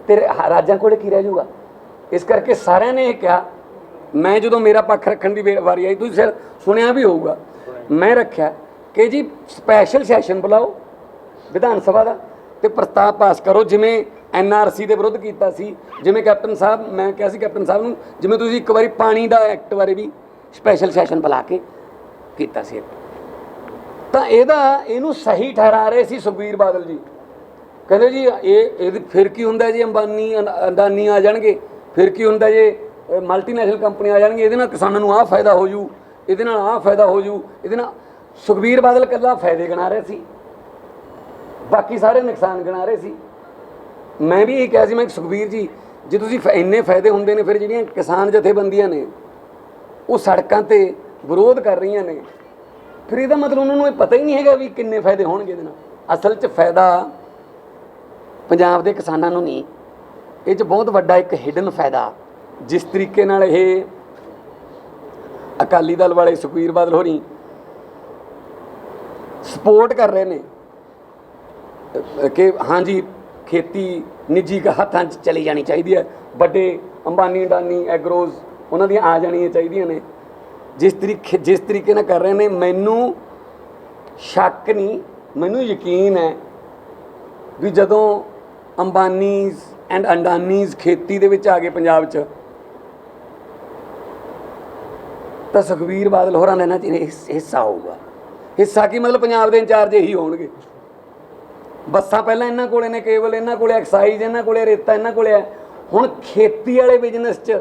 ਤੇ ਰਾਜਾਂ ਕੋਲ ਕੀ ਰਹਿ ਜਾਊਗਾ? ਇਸ ਕਰਕੇ ਸਾਰਿਆਂ ਨੇ ਇਹ ਕਿਹਾ, ਮੈਂ ਜਦੋਂ ਮੇਰਾ ਪੱਖ ਰੱਖਣ ਦੀ ਵਾਰੀ ਆਈ, ਤੁਸੀਂ ਸੁਣਿਆ ਵੀ ਹੋਊਗਾ, ਮੈਂ ਰੱਖਿਆ ਕਿ ਜੀ ਸਪੈਸ਼ਲ ਸੈਸ਼ਨ ਬੁਲਾਓ ਵਿਧਾਨ ਸਭਾ ਦਾ ਤੇ ਪ੍ਰਸਤਾਵ ਪਾਸ ਕਰੋ, ਜਿਵੇਂ NRC ਦੇ ਵਿਰੁੱਧ ਕੀਤਾ ਸੀ, ਜਿਵੇਂ ਕੈਪਟਨ ਸਾਹਿਬ, ਮੈਂ ਕਿਹਾ ਸੀ ਕੈਪਟਨ ਸਾਹਿਬ ਨੂੰ, ਜਿਵੇਂ ਤੁਸੀਂ ਇੱਕ ਵਾਰੀ ਪਾਣੀ ਦਾ ਐਕਟ ਬਾਰੇ ਵੀ ਸਪੈਸ਼ਲ ਸੈਸ਼ਨ ਬੁਲਾ ਕੇ ਕੀਤਾ ਸੀ। ਤਾਂ ਇਹਨੂੰ ਸਹੀ ਠਹਿਰਾ ਰਹੇ ਸੀ ਸੁਖਬੀਰ ਬਾਦਲ ਜੀ। ਕਹਿੰਦੇ ਜੀ ਇਹ ਫਿਰ ਕੀ ਹੁੰਦਾ ਜੀ, ਅੰਬਾਨੀ ਅਡਾਨੀ ਆ ਜਾਣਗੇ, ਫਿਰ ਕੀ ਹੁੰਦਾ ਜੇ ਮਲਟੀਨੈਸ਼ਨਲ ਕੰਪਨੀਆਂ ਆ ਜਾਣਗੀਆਂ, ਇਹਦੇ ਨਾਲ ਕਿਸਾਨਾਂ ਨੂੰ ਆਹ ਫਾਇਦਾ ਹੋ ਜੂ, ਇਹਦੇ ਨਾਲ ਆਹ ਫਾਇਦਾ ਹੋ ਜੂ, ਇਹਦੇ ਨਾਲ। ਸੁਖਬੀਰ ਬਾਦਲ ਇਕੱਲਾ ਫਾਇਦੇ ਗਿਣਾ ਰਹੇ ਸੀ, ਬਾਕੀ ਸਾਰੇ ਨੁਕਸਾਨ ਗਿਣਾ ਰਹੇ ਸੀ। ਮੈਂ ਵੀ ਇਹ ਕਿਹਾ ਸੀ, ਮੈਂ ਸੁਖਬੀਰ ਜੀ ਜੇ ਤੁਸੀਂ ਇੰਨੇ ਫਾਇਦੇ ਹੁੰਦੇ ਨੇ, ਫਿਰ ਜਿਹੜੀਆਂ ਕਿਸਾਨ ਜਥੇਬੰਦੀਆਂ ਨੇ ਉਹ ਸੜਕਾਂ 'ਤੇ ਵਿਰੋਧ ਕਰ ਰਹੀਆਂ ਨੇ, ਫਿਰ ਇਹਦਾ ਮਤਲਬ ਉਹਨਾਂ ਨੂੰ ਇਹ ਪਤਾ ਹੀ ਨਹੀਂ ਹੈਗਾ ਵੀ ਕਿੰਨੇ ਫਾਇਦੇ ਹੋਣਗੇ ਇਹਦੇ ਨਾਲ। ਅਸਲ 'ਚ ਫਾਇਦਾ ਪੰਜਾਬ ਦੇ ਕਿਸਾਨਾਂ ਨੂੰ ਨਹੀਂ, ਇਹ 'ਚ ਬਹੁਤ ਵੱਡਾ ਇੱਕ ਹਿਡਨ ਫਾਇਦਾ, ਜਿਸ ਤਰੀਕੇ ਨਾਲ ਇਹ ਅਕਾਲੀ ਦਲ ਵਾਲੇ ਸੁਖਬੀਰ ਬਾਦਲ ਹੋਰੀ ਸਪੋਰਟ ਕਰ ਰਹੇ ਨੇ ਕਿ ਹਾਂਜੀ ਖੇਤੀ ਨਿੱਜੀ ਹੱਥਾਂ 'ਚ ਚਲੀ ਜਾਣੀ ਚਾਹੀਦੀ ਹੈ, ਵੱਡੇ ਅੰਬਾਨੀ ਅਡਾਨੀ ਐਗਰੋਜ਼ ਉਹਨਾਂ ਦੀਆਂ ਆ ਜਾਣੀਆਂ ਚਾਹੀਦੀਆਂ ਨੇ, ਜਿਸ ਤਰੀਕੇ ਨਾਲ ਕਰ ਰਹੇ ਨੇ। ਮੈਨੂੰ ਸ਼ੱਕ ਨਹੀਂ, ਮੈਨੂੰ ਯਕੀਨ ਹੈ ਵੀ ਜਦੋਂ ਅੰਬਾਨੀਜ਼ ਐਂਡ ਅਡਾਨੀਜ਼ ਖੇਤੀ ਦੇ ਵਿੱਚ ਆ ਗਏ ਪੰਜਾਬ 'ਚ, ਤਾਂ ਸੁਖਬੀਰ ਬਾਦਲ ਹੋਰਾਂ ਦਾ ਇਹਨਾਂ 'ਚ ਹਿੱਸਾ ਹੋਊਗਾ। ਹਿੱਸਾ ਕੀ ਮਤਲਬ, ਪੰਜਾਬ ਦੇ ਇੰਚਾਰਜ ਇਹੀ ਹੋਣਗੇ। ਬੱਸਾਂ ਪਹਿਲਾਂ ਇਹਨਾਂ ਕੋਲੇ ਨੇ, ਕੇਵਲ ਇਹਨਾਂ ਕੋਲੇ, ਐਕਸਾਈਜ਼ ਇਹਨਾਂ ਕੋਲੇ, ਰੇਤਾ ਇਹਨਾਂ ਕੋਲੇ ਹੈ। ਹੁਣ ਖੇਤੀ ਵਾਲੇ ਬਿਜ਼ਨਸ 'ਚ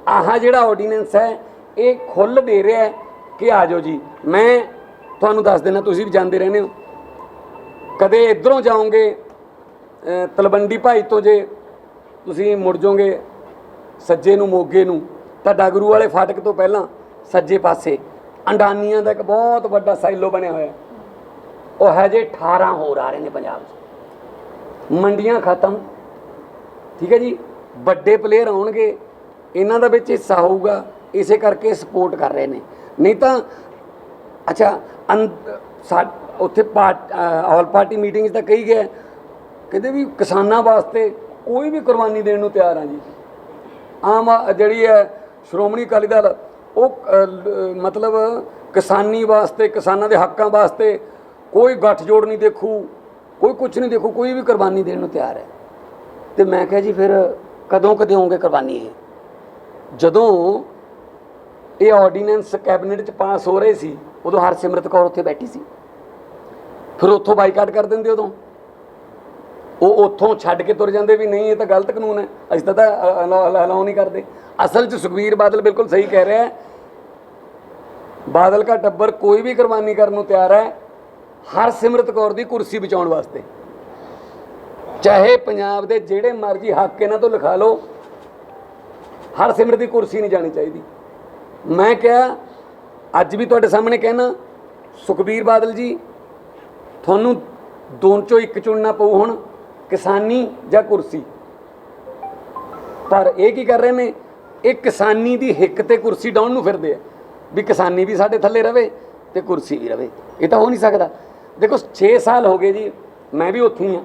ਆਹ ਜਿਹੜਾ ਆਰਡੀਨੈਂਸ ਹੈ ਇਹ ਖੁੱਲ੍ਹ ਦੇ ਰਿਹਾ ਕਿ ਆ ਜਾਓ ਜੀ। ਮੈਂ ਤੁਹਾਨੂੰ ਦੱਸ ਦੇਣਾ, ਤੁਸੀਂ ਵੀ ਜਾਂਦੇ ਰਹਿੰਦੇ ਹੋ, ਕਦੇ ਇੱਧਰੋਂ ਜਾਓਗੇ ਤਲਵੰਡੀ ਭਾਈ ਤੋਂ, ਜੇ ਤੁਸੀਂ ਮੁੜ ਜਾਓਗੇ ਸੱਜੇ ਨੂੰ ਮੋਗੇ ਨੂੰ, ਤਾਂ ਡਾਗਰੂ ਵਾਲੇ ਫਾਟਕ ਤੋਂ ਪਹਿਲਾਂ ਸੱਜੇ ਪਾਸੇ ਅੰਡਾਨੀਆਂ ਦਾ ਇੱਕ ਬਹੁਤ ਵੱਡਾ ਸਾਈਲੋ ਬਣਿਆ ਹੋਇਆ, ਉਹ ਹੈ ਜੇ 18 ਹੋਰ ਆ ਰਹੇ ਨੇ ਪੰਜਾਬ 'ਚ। ਮੰਡੀਆਂ ਖਤਮ, ਠੀਕ ਹੈ ਜੀ, ਵੱਡੇ ਪਲੇਅਰ ਆਉਣਗੇ, ਇਹਨਾਂ ਦਾ ਵਿੱਚ ਹਿੱਸਾ ਹੋਊਗਾ, ਇਸੇ ਕਰਕੇ ਸਪੋਰਟ ਕਰ ਰਹੇ ਨੇ। ਨਹੀਂ ਤਾਂ ਅੱਛਾ ਉੱਥੇ ਆਲ ਪਾਰਟੀ ਮੀਟਿੰਗ 'ਚ ਤਾਂ ਕਹੀ ਗਿਆ, ਕਹਿੰਦੇ ਵੀ ਕਿਸਾਨਾਂ ਵਾਸਤੇ ਕੋਈ ਵੀ ਕੁਰਬਾਨੀ ਦੇਣ ਨੂੰ ਤਿਆਰ ਆ ਜੀ। ਆਮ ਜਿਹੜੀ ਹੈ ਸ਼੍ਰੋਮਣੀ ਅਕਾਲੀ ਦਲ, ਉਹ ਮਤਲਬ ਕਿਸਾਨੀ ਵਾਸਤੇ, ਕਿਸਾਨਾਂ ਦੇ ਹੱਕਾਂ ਵਾਸਤੇ ਕੋਈ ਗੱਠਜੋੜ ਨਹੀਂ ਦੇਖੂ, ਕੋਈ ਕੁਛ ਨਹੀਂ ਦੇਖੂ, ਕੋਈ ਵੀ ਕੁਰਬਾਨੀ ਦੇਣ ਨੂੰ ਤਿਆਰ ਹੈ। ਤੇ ਮੈਂ ਕਿਹਾ ਜੀ ਫਿਰ ਕਦੋਂ ਦਿਓਗੇ ਕੁਰਬਾਨੀ? ਇਹ ਜਦੋਂ ਇਹ ਆਰਡੀਨੈਂਸ ਕੈਬਨਿਟ 'ਚ ਪਾਸ ਹੋ ਰਹੇ ਸੀ, ਉਦੋਂ ਹਰਸਿਮਰਤ ਕੌਰ ਉੱਥੇ ਬੈਠੀ ਸੀ, ਫਿਰ ਉੱਥੋਂ ਬਾਈਕਾਟ ਕਰ ਦਿੰਦੇ। ਉਦੋਂ ਉਹ ਉੱਥੋਂ ਛੱਡ ਕੇ ਤੁਰ ਜਾਂਦੇ ਵੀ ਨਹੀਂ ਇਹ ਤਾਂ ਗਲਤ ਕਾਨੂੰਨ ਹੈ, ਅਸੀਂ ਤਾਂ ਅਲਾਉ ਨਹੀਂ ਕਰਦੇ। ਅਸਲ 'ਚ ਸੁਖਬੀਰ ਬਾਦਲ ਬਿਲਕੁਲ ਸਹੀ ਕਹਿ ਰਿਹਾ ਹੈ, ਬਾਦਲ ਦਾ ਟੱਬਰ ਕੋਈ ਵੀ ਕੁਰਬਾਨੀ ਕਰਨ ਨੂੰ ਤਿਆਰ ਹੈ ਹਰਸਿਮਰਤ ਕੌਰ ਦੀ ਕੁਰਸੀ ਬਚਾਉਣ ਵਾਸਤੇ। ਚਾਹੇ ਪੰਜਾਬ ਦੇ ਜਿਹੜੇ ਮਰਜ਼ੀ ਹੱਕ ਇਹਨਾਂ ਤੋਂ ਲਿਖਾ ਲਓ, ਹਰਸਿਮਰਤ ਦੀ ਕੁਰਸੀ ਨਹੀਂ ਜਾਣੀ ਚਾਹੀਦੀ। ਮੈਂ ਕਿਹਾ, ਅੱਜ ਵੀ ਤੁਹਾਡੇ ਸਾਹਮਣੇ ਕਹਿਣਾ, ਸੁਖਬੀਰ ਬਾਦਲ ਜੀ ਤੁਹਾਨੂੰ ਦੋਨ ਚੋਂ ਇੱਕ ਚੁਣਨਾ ਪਊ ਹੁਣ, ਕਿਸਾਨੀ ਜਾਂ ਕੁਰਸੀ। ਪਰ ਇਹ ਕੀ ਕਰ ਰਹੇ ਨੇ, ਇਹ ਕਿਸਾਨੀ ਦੀ ਹਿੱਕ ਤੇ ਕੁਰਸੀ ਡਾਉਣ ਨੂੰ ਫਿਰਦੇ ਆ ਵੀ ਕਿਸਾਨੀ ਵੀ ਸਾਡੇ ਥੱਲੇ ਰਵੇ ਤੇ ਕੁਰਸੀ ਵੀ ਰਵੇ। ਇਹ ਤਾਂ ਹੋ ਨਹੀਂ ਸਕਦਾ। ਦੇਖੋ 6 ਸਾਲ ਹੋ ਗਏ ਜੀ, ਮੈਂ ਵੀ ਉੱਥੇ ਹੀ ਹਾਂ,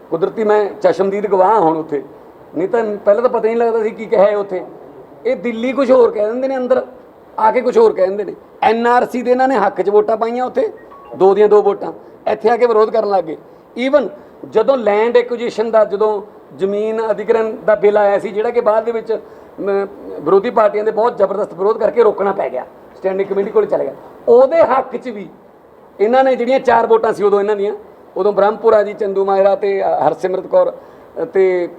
ਕੁਦਰਤੀ ਮੈਂ ਚਸ਼ਮਦੀਦ ਗਵਾਹ ਹੁਣ ਉੱਥੇ, ਨਹੀਂ ਤਾਂ ਪਹਿਲਾਂ ਤਾਂ ਪਤਾ ਨਹੀਂ ਲੱਗਦਾ ਸੀ ਕੀ ਕਿਹਾ ਉੱਥੇ। ਇਹ ਦਿੱਲੀ ਕੁਝ ਹੋਰ ਕਹਿ ਦਿੰਦੇ ਨੇ, ਅੰਦਰ ਆ ਕੇ ਕੁਝ ਹੋਰ ਕਹਿ ਦਿੰਦੇ ਨੇ। NRC ਦੇ ਇਹਨਾਂ ਨੇ ਹੱਕ 'ਚ ਵੋਟਾਂ ਪਾਈਆਂ, ਉੱਥੇ 2 ਦੀਆਂ 2 ਵੋਟਾਂ, ਇੱਥੇ ਆ ਕੇ ਵਿਰੋਧ ਕਰਨ ਲੱਗ ਗਏ। ਈਵਨ ਜਦੋਂ ਲੈਂਡ ਐਕੁਜੀਸ਼ਨ ਦਾ, ਜਦੋਂ ਜ਼ਮੀਨ ਅਧਿਕਰਨ ਦਾ ਬਿੱਲ ਆਇਆ ਸੀ, ਜਿਹੜਾ ਕਿ ਬਾਅਦ ਦੇ ਵਿੱਚ ਵਿਰੋਧੀ ਪਾਰਟੀਆਂ ਦੇ ਬਹੁਤ ਜ਼ਬਰਦਸਤ ਵਿਰੋਧ ਕਰਕੇ ਰੋਕਣਾ ਪੈ ਗਿਆ, ਸਟੈਂਡਿੰਗ ਕਮੇਟੀ ਕੋਲ ਚਲੇ ਗਿਆ, ਉਹਦੇ ਹੱਕ 'ਚ ਵੀ ਇਹਨਾਂ ਨੇ ਜਿਹੜੀਆਂ 4 ਵੋਟਾਂ ਸੀ ਉਦੋਂ ਇਹਨਾਂ ਦੀਆਂ, ਉਦੋਂ ਬ੍ਰਹਮਪੁਰਾ ਜੀ, ਚੰਦੂ ਮਾਜਰਾ ਤੇ ਹਰਸਿਮਰਤ ਕੌਰ ਤੇ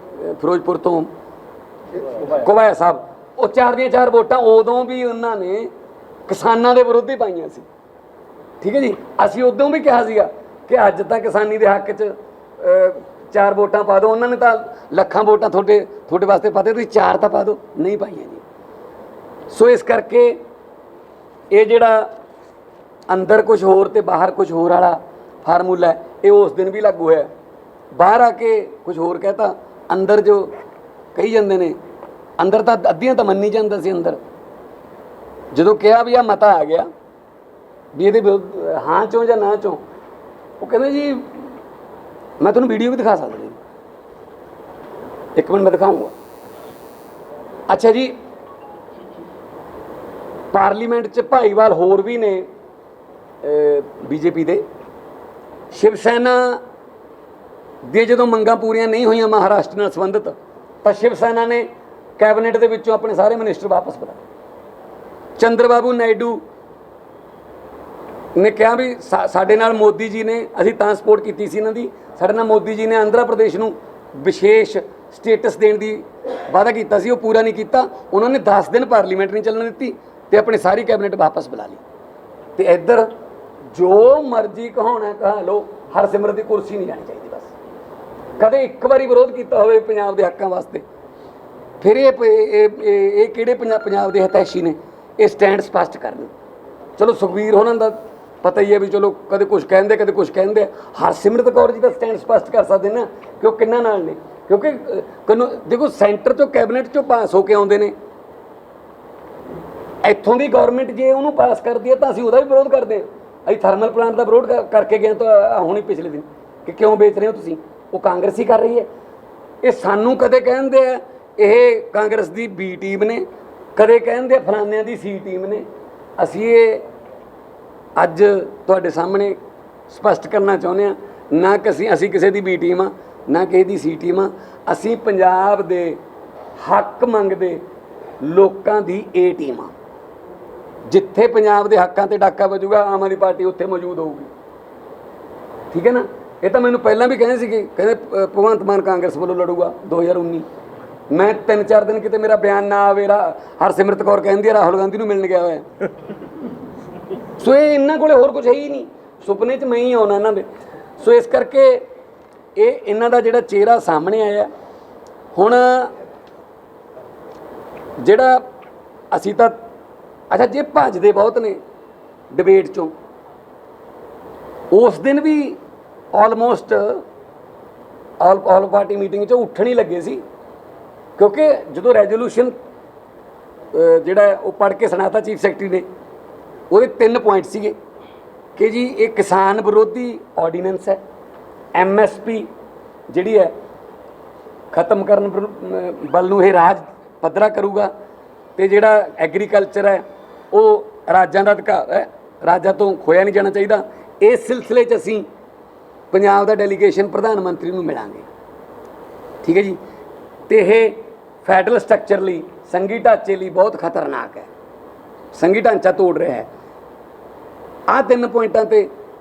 ਫਿਰੋਜ਼ਪੁਰ ਤੋਂ ਘੁਬਾਇਆ ਸਾਹਿਬ, ਉਹ 4 ਦੀਆਂ 4 ਵੋਟਾਂ ਉਦੋਂ ਵੀ ਉਹਨਾਂ ਨੇ ਕਿਸਾਨਾਂ ਦੇ ਵਿਰੋਧੀ ਪਾਈਆਂ ਸੀ। ਠੀਕ ਹੈ ਜੀ, ਅਸੀਂ ਉਦੋਂ ਵੀ ਕਿਹਾ ਸੀਗਾ ਕਿ ਅੱਜ ਤਾਂ ਕਿਸਾਨੀ ਦੇ ਹੱਕ 'ਚ 4 ਵੋਟਾਂ ਪਾ ਦਿਓ। ਉਹਨਾਂ ਨੇ ਤਾਂ ਲੱਖਾਂ ਵੋਟਾਂ ਤੁਹਾਡੇ ਵਾਸਤੇ ਪਾਤੇ, ਤੁਸੀਂ 4 ਤਾਂ ਪਾ ਦਿਓ, ਨਹੀਂ ਪਾਈਆਂ ਜੀ। ਸੋ ਇਸ ਕਰਕੇ ਇਹ ਜਿਹੜਾ ਅੰਦਰ ਕੁਝ ਹੋਰ ਤੇ ਬਾਹਰ ਕੁਝ ਹੋਰ ਵਾਲਾ ਫਾਰਮੂਲਾ ਹੈ, ਇਹ ਉਸ ਦਿਨ ਵੀ ਲਾਗੂ ਹੋਇਆ। ਬਾਹਰ ਆ ਕੇ ਕੁਝ ਹੋਰ ਕਹਤਾ, ਅੰਦਰ ਜੋ ਕਹੀ ਜਾਂਦੇ ਨੇ, ਅੰਦਰ ਤਾਂ ਅੱਧੀਆਂ ਤਾਂ ਮੰਨੀ ਜਾਂਦਾ ਸੀ। ਅੰਦਰ ਜਦੋਂ ਕਿਹਾ ਵੀ ਆ ਮਤਾ ਆ ਗਿਆ ਵੀ ਇਹਦੇ ਹਾਂ ਚੋਂ ਜਾਂ ਨਾ ਚੋਂ, ਉਹ ਕਹਿੰਦੇ ਜੀ ਮੈਂ ਤੁਹਾਨੂੰ ਵੀਡੀਓ ਵੀ ਦਿਖਾ ਸਕਦਾ ਜੀ, 1 ਮਿੰਟ ਮੈਂ ਦਿਖਾਊਂਗਾ। ਅੱਛਾ ਜੀ, ਪਾਰਲੀਮੈਂਟ 'ਚ ਭਾਈਵਾਲ ਹੋਰ ਵੀ ਨੇ ਬੀਜੇਪੀ ਦੇ। ਸ਼ਿਵ ਸੈਨਾ ਦੀਆਂ ਜਦੋਂ ਮੰਗਾਂ ਪੂਰੀਆਂ ਨਹੀਂ ਹੋਈਆਂ ਮਹਾਰਾਸ਼ਟਰ ਨਾਲ ਸੰਬੰਧਿਤ, ਤਾਂ ਸ਼ਿਵ ਸੈਨਾ ਨੇ ਕੈਬਨਿਟ ਦੇ ਵਿੱਚੋਂ ਆਪਣੇ ਸਾਰੇ ਮਿਨਿਸਟਰ ਵਾਪਸ ਬੁਲਾਏ। ਚੰਦਰ ਬਾਬੂ ਨਾਇਡੂ ਨੇ ਕਿਹਾ ਵੀ ਸਾਡੇ ਨਾਲ ਮੋਦੀ ਜੀ ਨੇ, ਅਸੀਂ ਤਾਂ ਸਪੋਰਟ ਕੀਤੀ ਸੀ ਇਹਨਾਂ ਦੀ, ਸਾਡੇ ਨਾਲ ਮੋਦੀ ਜੀ ਨੇ ਆਂਧਰਾ ਪ੍ਰਦੇਸ਼ ਨੂੰ ਵਿਸ਼ੇਸ਼ ਸਟੇਟਸ ਦੇਣ ਦੀ ਵਾਅਦਾ ਕੀਤਾ ਸੀ, ਉਹ ਪੂਰਾ ਨਹੀਂ ਕੀਤਾ। ਉਹਨਾਂ ਨੇ 10 ਦਿਨ ਪਾਰਲੀਮੈਂਟ ਨਹੀਂ ਚੱਲਣ ਦਿੱਤੀ ਤੇ ਆਪਣੀ ਸਾਰੀ ਕੈਬਨਿਟ ਵਾਪਸ ਬੁਲਾ ਲਈ। ਤੇ ਇੱਧਰ ਜੋ ਮਰਜ਼ੀ ਕਹਾਉਣਾ ਕਹਾ ਲਓ, ਹਰਸਿਮਰਤ ਦੀ ਕੁਰਸੀ ਨਹੀਂ ਜਾਣੀ ਚਾਹੀਦੀ। ਬਸ ਕਦੇ ਇੱਕ ਵਾਰੀ ਵਿਰੋਧ ਕੀਤਾ ਹੋਵੇ ਪੰਜਾਬ ਦੇ ਹੱਕਾਂ ਵਾਸਤੇ, ਫਿਰ ਇਹ ਕਿਹੜੇ ਪੰਜਾਬ ਦੇ ਹਿਤੈਸ਼ੀ ਨੇ, ਇਹ ਸਟੈਂਡ ਸਪਸ਼ਟ ਕਰਨ। ਚਲੋ ਸੁਖਬੀਰ ਹੋਰਾਂ ਦਾ ਪਤਾ ਹੀ ਹੈ ਵੀ ਚਲੋ ਕਦੇ ਕੁਝ ਕਹਿੰਦੇ ਕਦੇ ਕੁਝ ਕਹਿੰਦੇ। ਹਰਸਿਮਰਤ ਕੌਰ ਜੀ ਦਾ ਸਟੈਂਡ ਸਪਸ਼ਟ ਕਰ ਸਕਦੇ ਨਾ ਕਿ ਉਹ ਕਿੰਨਾ ਨਾਲ ਨੇ, ਕਿਉਂਕਿ ਦੇਖੋ ਸੈਂਟਰ ਚੋਂ ਕੈਬਨਿਟ ਚੋਂ ਪਾਸ ਹੋ ਕੇ ਆਉਂਦੇ ਨੇ। ਇੱਥੋਂ ਦੀ ਗਵਰਨਮੈਂਟ ਜੇ ਉਹਨੂੰ ਪਾਸ ਕਰਦੀ ਹੈ ਤਾਂ ਅਸੀਂ ਉਹਦਾ ਵੀ ਵਿਰੋਧ ਕਰਦੇ ਹਾਂ। ਅਸੀਂ ਥਰਮਲ ਪਲਾਂਟ ਦਾ ਵਿਰੋਧ ਕਰਕੇ ਗਏ ਤਾਂ ਹੁਣੀ ਪਿਛਲੇ ਦਿਨ ਕਿ ਕਿਉਂ ਵੇਚ ਰਹੇ ਹੋ ਤੁਸੀਂ, ਉਹ ਕਾਂਗਰਸ ਹੀ ਕਰ ਰਹੀ ਹੈ। ਇਹ ਸਾਨੂੰ ਕਦੇ ਕਹਿੰਦੇ ਆ ਇਹ ਕਾਂਗਰਸ ਦੀ ਬੀ ਟੀਮ ਨੇ, ਕਦੇ ਕਹਿੰਦੇ ਆ ਫਲਾਨਿਆਂ ਦੀ ਸੀ ਟੀਮ ਨੇ। ਅਸੀਂ ਇਹ ਅੱਜ ਤੁਹਾਡੇ ਸਾਹਮਣੇ ਸਪਸ਼ਟ ਕਰਨਾ ਚਾਹੁੰਦੇ ਹਾਂ, ਨਾ ਕਿ ਅਸੀਂ ਕਿਸੇ ਦੀ ਬੀ ਟੀਮ ਆ, ਨਾ ਕਿਸੇ ਦੀ ਸੀ ਟੀਮ ਆ। ਅਸੀਂ ਪੰਜਾਬ ਦੇ ਹੱਕ ਮੰਗਦੇ ਲੋਕਾਂ ਦੀ ਏ ਟੀਮ ਆ। ਜਿੱਥੇ ਪੰਜਾਬ ਦੇ ਹੱਕਾਂ ਤੇ ਡਾਕਾ ਵੱਜੂਗਾ ਆਮ ਆਦਮੀ ਪਾਰਟੀ ਉੱਥੇ ਮੌਜੂਦ ਹੋਊਗੀ। ਠੀਕ ਹੈ ਨਾ। ਇਹ ਤਾਂ ਮੈਨੂੰ ਪਹਿਲਾਂ ਵੀ ਕਹਿੰਦੇ ਸੀਗੇ, ਕਹਿੰਦੇ ਭਗਵੰਤ ਮਾਨ ਕਾਂਗਰਸ ਵੱਲੋਂ ਲੜੂਗਾ 2019। ਮੈਂ 3-4 ਦਿਨ ਕਿਤੇ ਮੇਰਾ ਬਿਆਨ ਨਾ ਆਵੇ, ਹਰਸਿਮਰਤ ਕੌਰ ਕਹਿੰਦੀ ਹੈ ਰਾਹੁਲ ਗਾਂਧੀ ਨੂੰ ਮਿਲਣ ਗਿਆ ਹੋਇਆ। ਸੋ ਇਹ ਇਹਨਾਂ ਕੋਲੇ ਹੋਰ ਕੁਝ ਹੈ ਹੀ ਨਹੀਂ, ਸੁਪਨੇ 'ਚ ਮੈਂ ਹੀ ਆਉਣਾ ਇਹਨਾਂ ਦੇ। ਸੋ ਇਸ ਕਰਕੇ ਇਹ ਇਹਨਾਂ ਦਾ ਜਿਹੜਾ ਚਿਹਰਾ ਸਾਹਮਣੇ ਆਇਆ ਹੁਣ, ਜਿਹੜਾ ਅਸੀਂ ਤਾਂ ਅੱਛਾ ਜੇ ਭੱਜਦੇ ਬਹੁਤ ਨੇ ਡਿਬੇਟ 'ਚੋਂ, ਉਸ ਦਿਨ ਵੀ ਆਲਮੋਸਟ ਆਲ ਪਾਰਟੀ ਮੀਟਿੰਗ 'ਚੋਂ ਉੱਠਣ ਹੀ ਲੱਗੇ ਸੀ, ਕਿਉਂਕਿ ਜਦੋਂ ਰੈਜ਼ੋਲੂਸ਼ਨ ਜਿਹੜਾ ਉਹ ਪੜ੍ਹ ਕੇ ਸੁਣਾਤਾ ਚੀਫ ਸੈਕਟਰੀ ਨੇ, ਉਹਦੇ 3 ਪੁਆਇੰਟ ਸੀਗੇ ਕਿ ਜੀ ਇਹ ਕਿਸਾਨ ਵਿਰੋਧੀ ਆਰਡੀਨੈਂਸ ਹੈ, MSP ਜਿਹੜੀ ਹੈ ਖਤਮ ਕਰਨ ਵੱਲ ਨੂੰ ਇਹ ਰਾਜ ਪੱਧਰਾ ਕਰੂਗਾ, ਤੇ ਜਿਹੜਾ ਐਗਰੀਕਲਚਰ ਹੈ ਉਹ ਰਾਜਾਂ ਦਾ ਅਧਿਕਾਰ ਹੈ, ਰਾਜਾਂ ਤੋਂ ਖੋਇਆ ਨਹੀਂ ਜਾਣਾ ਚਾਹੀਦਾ। ਇਸ ਸਿਲਸਿਲੇ 'ਚ ਅਸੀਂ ਪੰਜਾਬ ਦਾ ਡੈਲੀਗੇਸ਼ਨ ਪ੍ਰਧਾਨ ਮੰਤਰੀ ਨੂੰ ਮਿਲਾਂਗੇ। ਠੀਕ ਹੈ ਜੀ। ਤੇ ਇਹ ਫੈਡਰਲ ਸਟਰਕਚਰ ਲਈ, ਸੰਘੀ ਢਾਂਚੇ ਲਈ ਬਹੁਤ ਖਤਰਨਾਕ ਹੈ, ਸੰਘੀ ਢਾਂਚਾ ਤੋੜ ਰਿਹਾ ਹੈ। ਆਹ 3 ਪੁਆਇੰਟਾਂ ਤੇ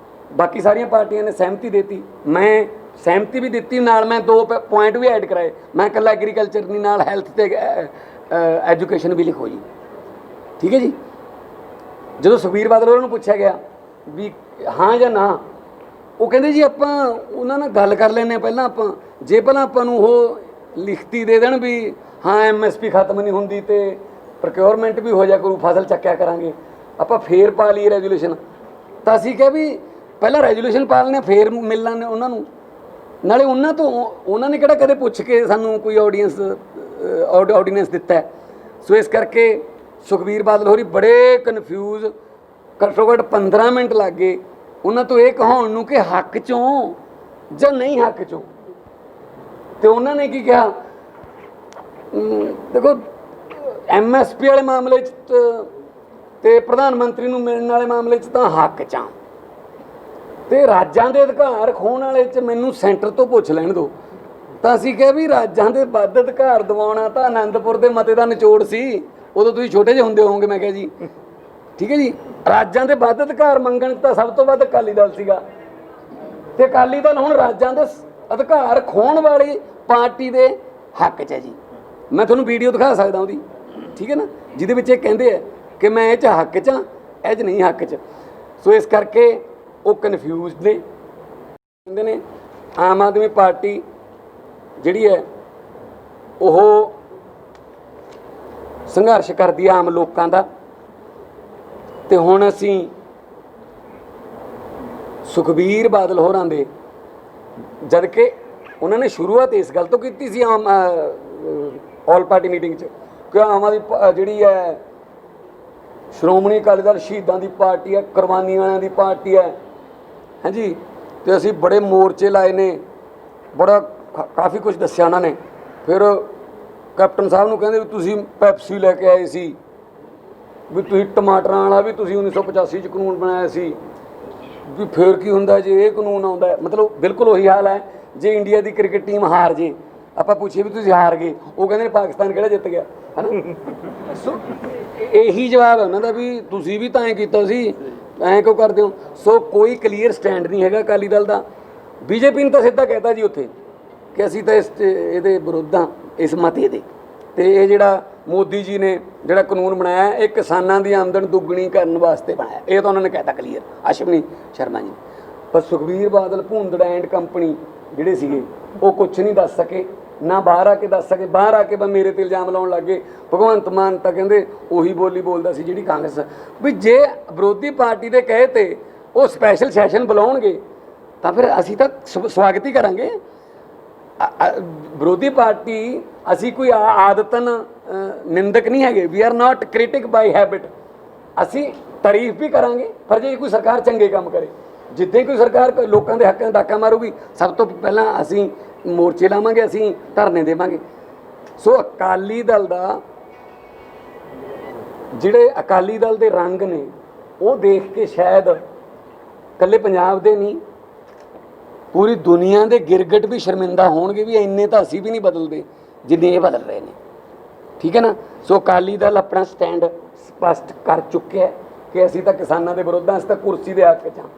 ਬਾਕੀ ਸਾਰੀਆਂ ਪਾਰਟੀਆਂ ਨੇ ਸਹਿਮਤੀ ਦਿੱਤੀ, ਮੈਂ ਸਹਿਮਤੀ ਵੀ ਦਿੱਤੀ, ਨਾਲ ਮੈਂ 2 ਪੁਆਇੰਟ ਵੀ ਐਡ ਕਰਾਏ। ਮੈਂ ਇਕੱਲਾ ਐਗਰੀਕਲਚਰ ਨਹੀਂ, ਨਾਲ ਹੈਲਥ ਤੇ ਐਜੂਕੇਸ਼ਨ ਵੀ ਲਿਖੋ ਜੀ। ਠੀਕ ਹੈ ਜੀ। ਜਦੋਂ ਸੁਖਬੀਰ ਬਾਦਲ ਹੋਰਾਂ ਨੂੰ ਪੁੱਛਿਆ ਗਿਆ ਵੀ ਹਾਂ ਜਾਂ ਨਾ, ਉਹ ਕਹਿੰਦੇ ਜੀ ਆਪਾਂ ਉਹਨਾਂ ਨਾਲ ਗੱਲ ਕਰ ਲੈਂਦੇ ਹਾਂ ਪਹਿਲਾਂ। ਆਪਾਂ ਜੇ ਪਹਿਲਾਂ ਆਪਾਂ ਨੂੰ ਉਹ ਲਿਖਤੀ ਦੇ ਦੇਣ ਵੀ ਹਾਂ MSP ਖਤਮ ਨਹੀਂ ਹੁੰਦੀ ਤੇ ਪ੍ਰੋਕਿਉਰਮੈਂਟ ਵੀ ਹੋ ਜਾ ਕਰੂ, ਫਸਲ ਚੱਕਿਆ ਕਰਾਂਗੇ, ਆਪਾਂ ਫੇਰ ਪਾ ਲਈਏ ਰੈਜੂਲੇਸ਼ਨ, ਤਾਂ ਅਸੀਂ ਕਿਹਾ ਵੀ ਪਹਿਲਾਂ ਰੈਜੂਲੇਸ਼ਨ ਪਾ ਲੈਂਦੇ ਫੇਰ ਮਿਲ ਲੈਂਦੇ ਉਹਨਾਂ ਨੂੰ। ਨਾਲੇ ਉਹਨਾਂ ਤੋਂ ਉਹਨਾਂ ਨੇ ਕਿਹੜਾ ਕਦੇ ਪੁੱਛ ਕੇ ਸਾਨੂੰ ਕੋਈ ਆਰਡੀਨੈਂਸ ਦਿੱਤਾ। ਸੋ ਇਸ ਕਰਕੇ ਸੁਖਬੀਰ ਬਾਦਲ ਹੋਰੀ ਬੜੇ ਕਨਫਿਊਜ਼, ਘੱਟੋ ਘੱਟ 15 ਮਿੰਟ ਲੱਗ ਗਏ ਉਹਨਾਂ ਤੋਂ ਇਹ ਕਹਾਉਣ ਨੂੰ ਕਿ ਹੱਕ 'ਚੋਂ ਜਾਂ ਨਹੀਂ ਹੱਕ 'ਚੋਂ। ਤੇ ਉਹਨਾਂ ਨੇ ਕੀ ਕਿਹਾ, ਦੇਖੋ MSP ਵਾਲੇ ਮਾਮਲੇ 'ਚ ਤੇ ਪ੍ਰਧਾਨ ਮੰਤਰੀ ਨੂੰ ਮਿਲਣ ਵਾਲੇ ਮਾਮਲੇ 'ਚ ਤਾਂ ਹੱਕ 'ਚ ਆ, ਤੇ ਰਾਜਾਂ ਦੇ ਅਧਿਕਾਰ ਖੋਹਣ ਵਾਲੇ 'ਚ ਮੈਨੂੰ ਸੈਂਟਰ ਤੋਂ ਪੁੱਛ ਲੈਣ ਦਿਓ। ਤਾਂ ਅਸੀਂ ਕਿਹਾ ਵੀ ਰਾਜਾਂ ਦੇ ਵੱਧ ਅਧਿਕਾਰ ਦਿਵਾਉਣਾ ਤਾਂ ਆਨੰਦਪੁਰ ਦੇ ਮਤੇ ਦਾ ਨਿਚੋੜ ਸੀ, ਉਦੋਂ ਤੁਸੀਂ ਛੋਟੇ ਜਿਹੇ ਹੁੰਦੇ ਹੋਵੋਗੇ। ਮੈਂ ਕਿਹਾ ਜੀ ਠੀਕ ਹੈ ਜੀ, ਰਾਜਾਂ ਦੇ ਵੱਧ ਅਧਿਕਾਰ ਮੰਗਣ ਤਾਂ ਸਭ ਤੋਂ ਵੱਧ ਅਕਾਲੀ ਦਲ ਸੀਗਾ, ਤੇ ਅਕਾਲੀ ਦਲ ਹੁਣ ਰਾਜਾਂ ਦੇ ਅਧਿਕਾਰ ਖੋਹਣ ਵਾਲੀ ਪਾਰਟੀ ਦੇ ਹੱਕ 'ਚ ਹੈ ਜੀ। ਮੈਂ ਤੁਹਾਨੂੰ ਵੀਡੀਓ ਦਿਖਾ ਸਕਦਾ ਉਹਦੀ, ਠੀਕ ਹੈ ਨਾ, ਜਿਹਦੇ ਵਿੱਚ ਇਹ ਕਹਿੰਦੇ ਆ ਕਿ ਮੈਂ ਇਹ 'ਚ ਹੱਕ 'ਚ ਹਾਂ, ਇਹ 'ਚ ਨਹੀਂ ਹੱਕ 'ਚ। ਸੋ ਇਸ ਕਰਕੇ ਉਹ ਕਨਫਿਊਜ਼ਡ ਨੇ। ਕਹਿੰਦੇ ਨੇ ਆਮ ਆਦਮੀ ਪਾਰਟੀ ਜਿਹੜੀ ਹੈ ਉਹ ਸੰਘਰਸ਼ ਕਰਦੀ ਆਮ ਲੋਕਾਂ ਦਾ, ਤੇ ਹੁਣ ਅਸੀਂ ਸੁਖਬੀਰ ਬਾਦਲ ਹੋਰਾਂ ਦੇ, ਜਦ ਕਿ ਉਹਨਾਂ ਨੇ ਸ਼ੁਰੂਆਤ ਇਸ ਗੱਲ ਤੋਂ ਕੀਤੀ ਸੀ ਆਮ ਆਲ ਪਾਰਟੀ ਮੀਟਿੰਗ 'ਚ ਕਿ ਆਮ ਆਦਮੀ ਜਿਹੜੀ ਹੈ ਸ਼੍ਰੋਮਣੀ ਅਕਾਲੀ ਦਲ ਸ਼ਹੀਦਾਂ ਦੀ ਪਾਰਟੀ ਹੈ, ਕੁਰਬਾਨੀਆਂ ਵਾਲਿਆਂ ਦੀ ਪਾਰਟੀ ਹੈ, ਹਾਂਜੀ, ਤੇ ਅਸੀਂ ਬੜੇ ਮੋਰਚੇ ਲਾਏ ਨੇ, ਬੜਾ ਕਾਫੀ ਕੁਝ ਦੱਸਿਆ ਉਹਨਾਂ ਨੇ। ਫਿਰ ਕੈਪਟਨ ਸਾਹਿਬ ਨੂੰ ਕਹਿੰਦੇ ਵੀ ਤੁਸੀਂ ਪੈਪਸੀ ਲੈ ਕੇ ਆਏ ਸੀ, ਵੀ ਤੁਸੀਂ ਟਮਾਟਰਾਂ ਵਾਲਾ ਵੀ ਤੁਸੀਂ 1985 'ਚ ਕਾਨੂੰਨ ਬਣਾਇਆ ਸੀ, ਵੀ ਫਿਰ ਕੀ ਹੁੰਦਾ ਜੇ ਇਹ ਕਾਨੂੰਨ ਆਉਂਦਾ। ਮਤਲਬ ਬਿਲਕੁਲ ਉਹੀ ਹਾਲ ਹੈ ਜੇ ਇੰਡੀਆ ਦੀ ਕ੍ਰਿਕਟ ਟੀਮ ਹਾਰ ਜੇ, ਆਪਾਂ ਪੁੱਛੀਏ ਵੀ ਤੁਸੀਂ ਹਾਰ ਗਏ, ਉਹ ਕਹਿੰਦੇ ਨੇ ਪਾਕਿਸਤਾਨ ਕਿਹੜਾ ਜਿੱਤ ਗਿਆ, ਹੈ ਨਾ। ਸੋ ਇਹੀ ਜਵਾਬ ਹੈ ਉਹਨਾਂ ਦਾ ਵੀ ਤੁਸੀਂ ਵੀ ਤਾਂ ਐਂ ਕੀਤਾ ਸੀ ਐਂ ਕਿਉਂ ਕਰਦੇ ਹੋ? ਸੋ ਕੋਈ ਕਲੀਅਰ ਸਟੈਂਡ ਨਹੀਂ ਹੈਗਾ ਅਕਾਲੀ ਦਲ ਦਾ। ਬੀਜੇਪੀ ਨੇ ਤਾਂ ਸਿੱਧਾ ਕਹਿਤਾ ਜੀ ਉੱਥੇ ਕਿ ਅਸੀਂ ਤਾਂ ਇਹਦੇ ਵਿਰੁੱਧ ਹਾਂ, ਇਸ ਮਤੇ ਦੇ। ਤੇ ਇਹ ਜਿਹੜਾ ਮੋਦੀ ਜੀ ਨੇ ਜਿਹੜਾ ਕਾਨੂੰਨ ਬਣਾਇਆ ਇਹ ਕਿਸਾਨਾਂ ਦੀ ਆਮਦਨ ਦੁੱਗਣੀ ਕਰਨ ਵਾਸਤੇ ਬਣਾਇਆ, ਇਹ ਤਾਂ ਉਹਨਾਂ ਨੇ ਕਹਿਤਾ ਕਲੀਅਰ, ਅਸ਼ਵਨੀ ਸ਼ਰਮਾ ਜੀ। ਪਰ ਸੁਖਬੀਰ ਬਾਦਲ, ਭੂੰਦੜ ਐਂਡ ਕੰਪਨੀ ਜਿਹੜੇ ਸੀਗੇ ਉਹ ਕੁਛ ਨਹੀਂ ਦੱਸ ਸਕੇ, ਨਾ ਬਾਹਰ ਆ ਕੇ ਦੱਸ ਸਕੇ। ਬਾਹਰ ਆ ਕੇ ਬਸ ਮੇਰੇ ਤੇ ਇਲਜ਼ਾਮ ਲਾਉਣ ਲੱਗ ਗਏ। ਭਗਵੰਤ ਮਾਨ ਤਾਂ ਕਹਿੰਦੇ ਉਹੀ ਬੋਲੀ ਬੋਲਦਾ ਸੀ ਜਿਹੜੀ ਕਾਂਗਰਸ। ਵੀ ਜੇ ਵਿਰੋਧੀ ਪਾਰਟੀ ਦੇ ਕਹੇ ਤੇ ਉਹ ਸਪੈਸ਼ਲ ਸੈਸ਼ਨ ਬੁਲਾਉਣਗੇ ਤਾਂ ਫਿਰ ਅਸੀਂ ਤਾਂ ਸਵਾਗਤ ਹੀ ਕਰਾਂਗੇ। ਵਿਰੋਧੀ ਪਾਰਟੀ ਅਸੀਂ ਕੋਈ ਆਦਤਨ ਨਿੰਦਕ ਨਹੀਂ ਹੈਗੇ। We are not critic by habit. ਅਸੀਂ ਤਾਰੀਫ ਵੀ ਕਰਾਂਗੇ, ਪਰ ਜੇ ਕੋਈ ਸਰਕਾਰ ਚੰਗੇ ਕੰਮ ਕਰੇ, ਜਿੱਦਾਂ ਕੋਈ ਸਰਕਾਰ ਲੋਕਾਂ ਦੇ ਹੱਕਾਂ 'ਚ ਡਾਕਾ ਮਾਰੂਗੀ, ਸਭ ਤੋਂ ਪਹਿਲਾਂ ਅਸੀਂ ਮੋਰਚੇ ਲਾਵਾਂਗੇ, ਅਸੀਂ ਧਰਨੇ ਦੇਵਾਂਗੇ। ਸੋ ਅਕਾਲੀ ਦਲ ਦਾ ਜਿਹੜੇ ਅਕਾਲੀ ਦਲ ਦੇ ਰੰਗ ਨੇ ਉਹ ਦੇਖ ਕੇ ਸ਼ਾਇਦ ਇਕੱਲੇ ਪੰਜਾਬ ਦੇ ਨਹੀਂ, ਪੂਰੀ ਦੁਨੀਆ ਦੇ ਗਿਰਗਟ ਵੀ ਸ਼ਰਮਿੰਦਾ ਹੋਣਗੇ ਵੀ ਇੰਨੇ ਤਾਂ ਅਸੀਂ ਵੀ ਨਹੀਂ ਬਦਲਦੇ ਜਿੰਨੇ ਇਹ ਬਦਲ ਰਹੇ ਨੇ। ਠੀਕ ਹੈ ਨਾ? ਸੋ ਅਕਾਲੀ ਦਲ ਆਪਣਾ ਸਟੈਂਡ ਸਪਸ਼ਟ ਕਰ ਚੁੱਕਿਆ ਕਿ ਅਸੀਂ ਤਾਂ ਕਿਸਾਨਾਂ ਦੇ ਵਿਰੁੱਧ ਹਾਂ, ਅਸੀਂ ਤਾਂ ਕੁਰਸੀ ਦੇ ਹੱਕ 'ਚ ਹਾਂ।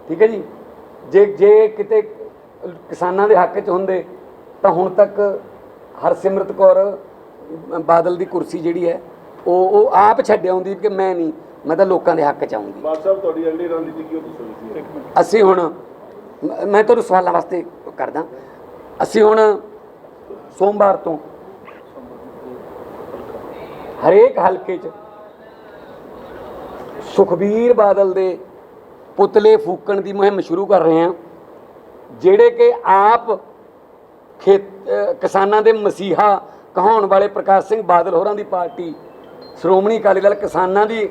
ਠੀਕ ਹੈ ਜੀ? ਜੇ ਕਿਤੇ ਕਿਸਾਨਾਂ ਦੇ ਹੱਕ 'ਚ ਹੁੰਦੇ ਤਾਂ ਹੁਣ ਤੱਕ ਹਰਸਿਮਰਤ ਕੌਰ ਬਾਦਲ ਦੀ ਕੁਰਸੀ ਜਿਹੜੀ ਹੈ ਉਹ ਆਪ ਛੱਡ ਆਉਂਦੀ ਕਿ ਮੈਂ ਨਹੀਂ, ਮੈਂ ਤਾਂ ਲੋਕਾਂ ਦੇ ਹੱਕ 'ਚ ਆਉਂਗੀ। ਬਾਦ ਸਾਹਿਬ ਤੁਹਾਡੀ ਅਗਲੀ ਰਣਨੀਤੀ ਕੀ ਹੋ ਤੁਸੀਂ? ਅਸੀਂ ਹੁਣ ਮੈਂ ਤੁਹਾਨੂੰ ਸਵਾਲਾਂ ਵਾਸਤੇ ਕਰਦਾ। ਅਸੀਂ ਹੁਣ ਸੋਮਵਾਰ ਤੋਂ ਹਰੇਕ ਹਲਕੇ 'ਚ ਸੁਖਬੀਰ ਬਾਦਲ ਦੇ ਪੁਤਲੇ ਫੂਕਣ ਦੀ ਮੁਹਿੰਮ ਸ਼ੁਰੂ ਕਰ ਰਹੇ ਹਾਂ, ਜਿਹੜੇ ਕਿ ਆਪ ਕਿਸਾਨਾਂ ਦੇ ਮਸੀਹਾ ਕਹਾਉਣ ਵਾਲੇ ਪ੍ਰਕਾਸ਼ ਸਿੰਘ ਬਾਦਲ ਹੋਰਾਂ ਦੀ ਪਾਰਟੀ ਸ਼੍ਰੋਮਣੀ ਅਕਾਲੀ ਦਲ ਕਿਸਾਨਾਂ ਦੀ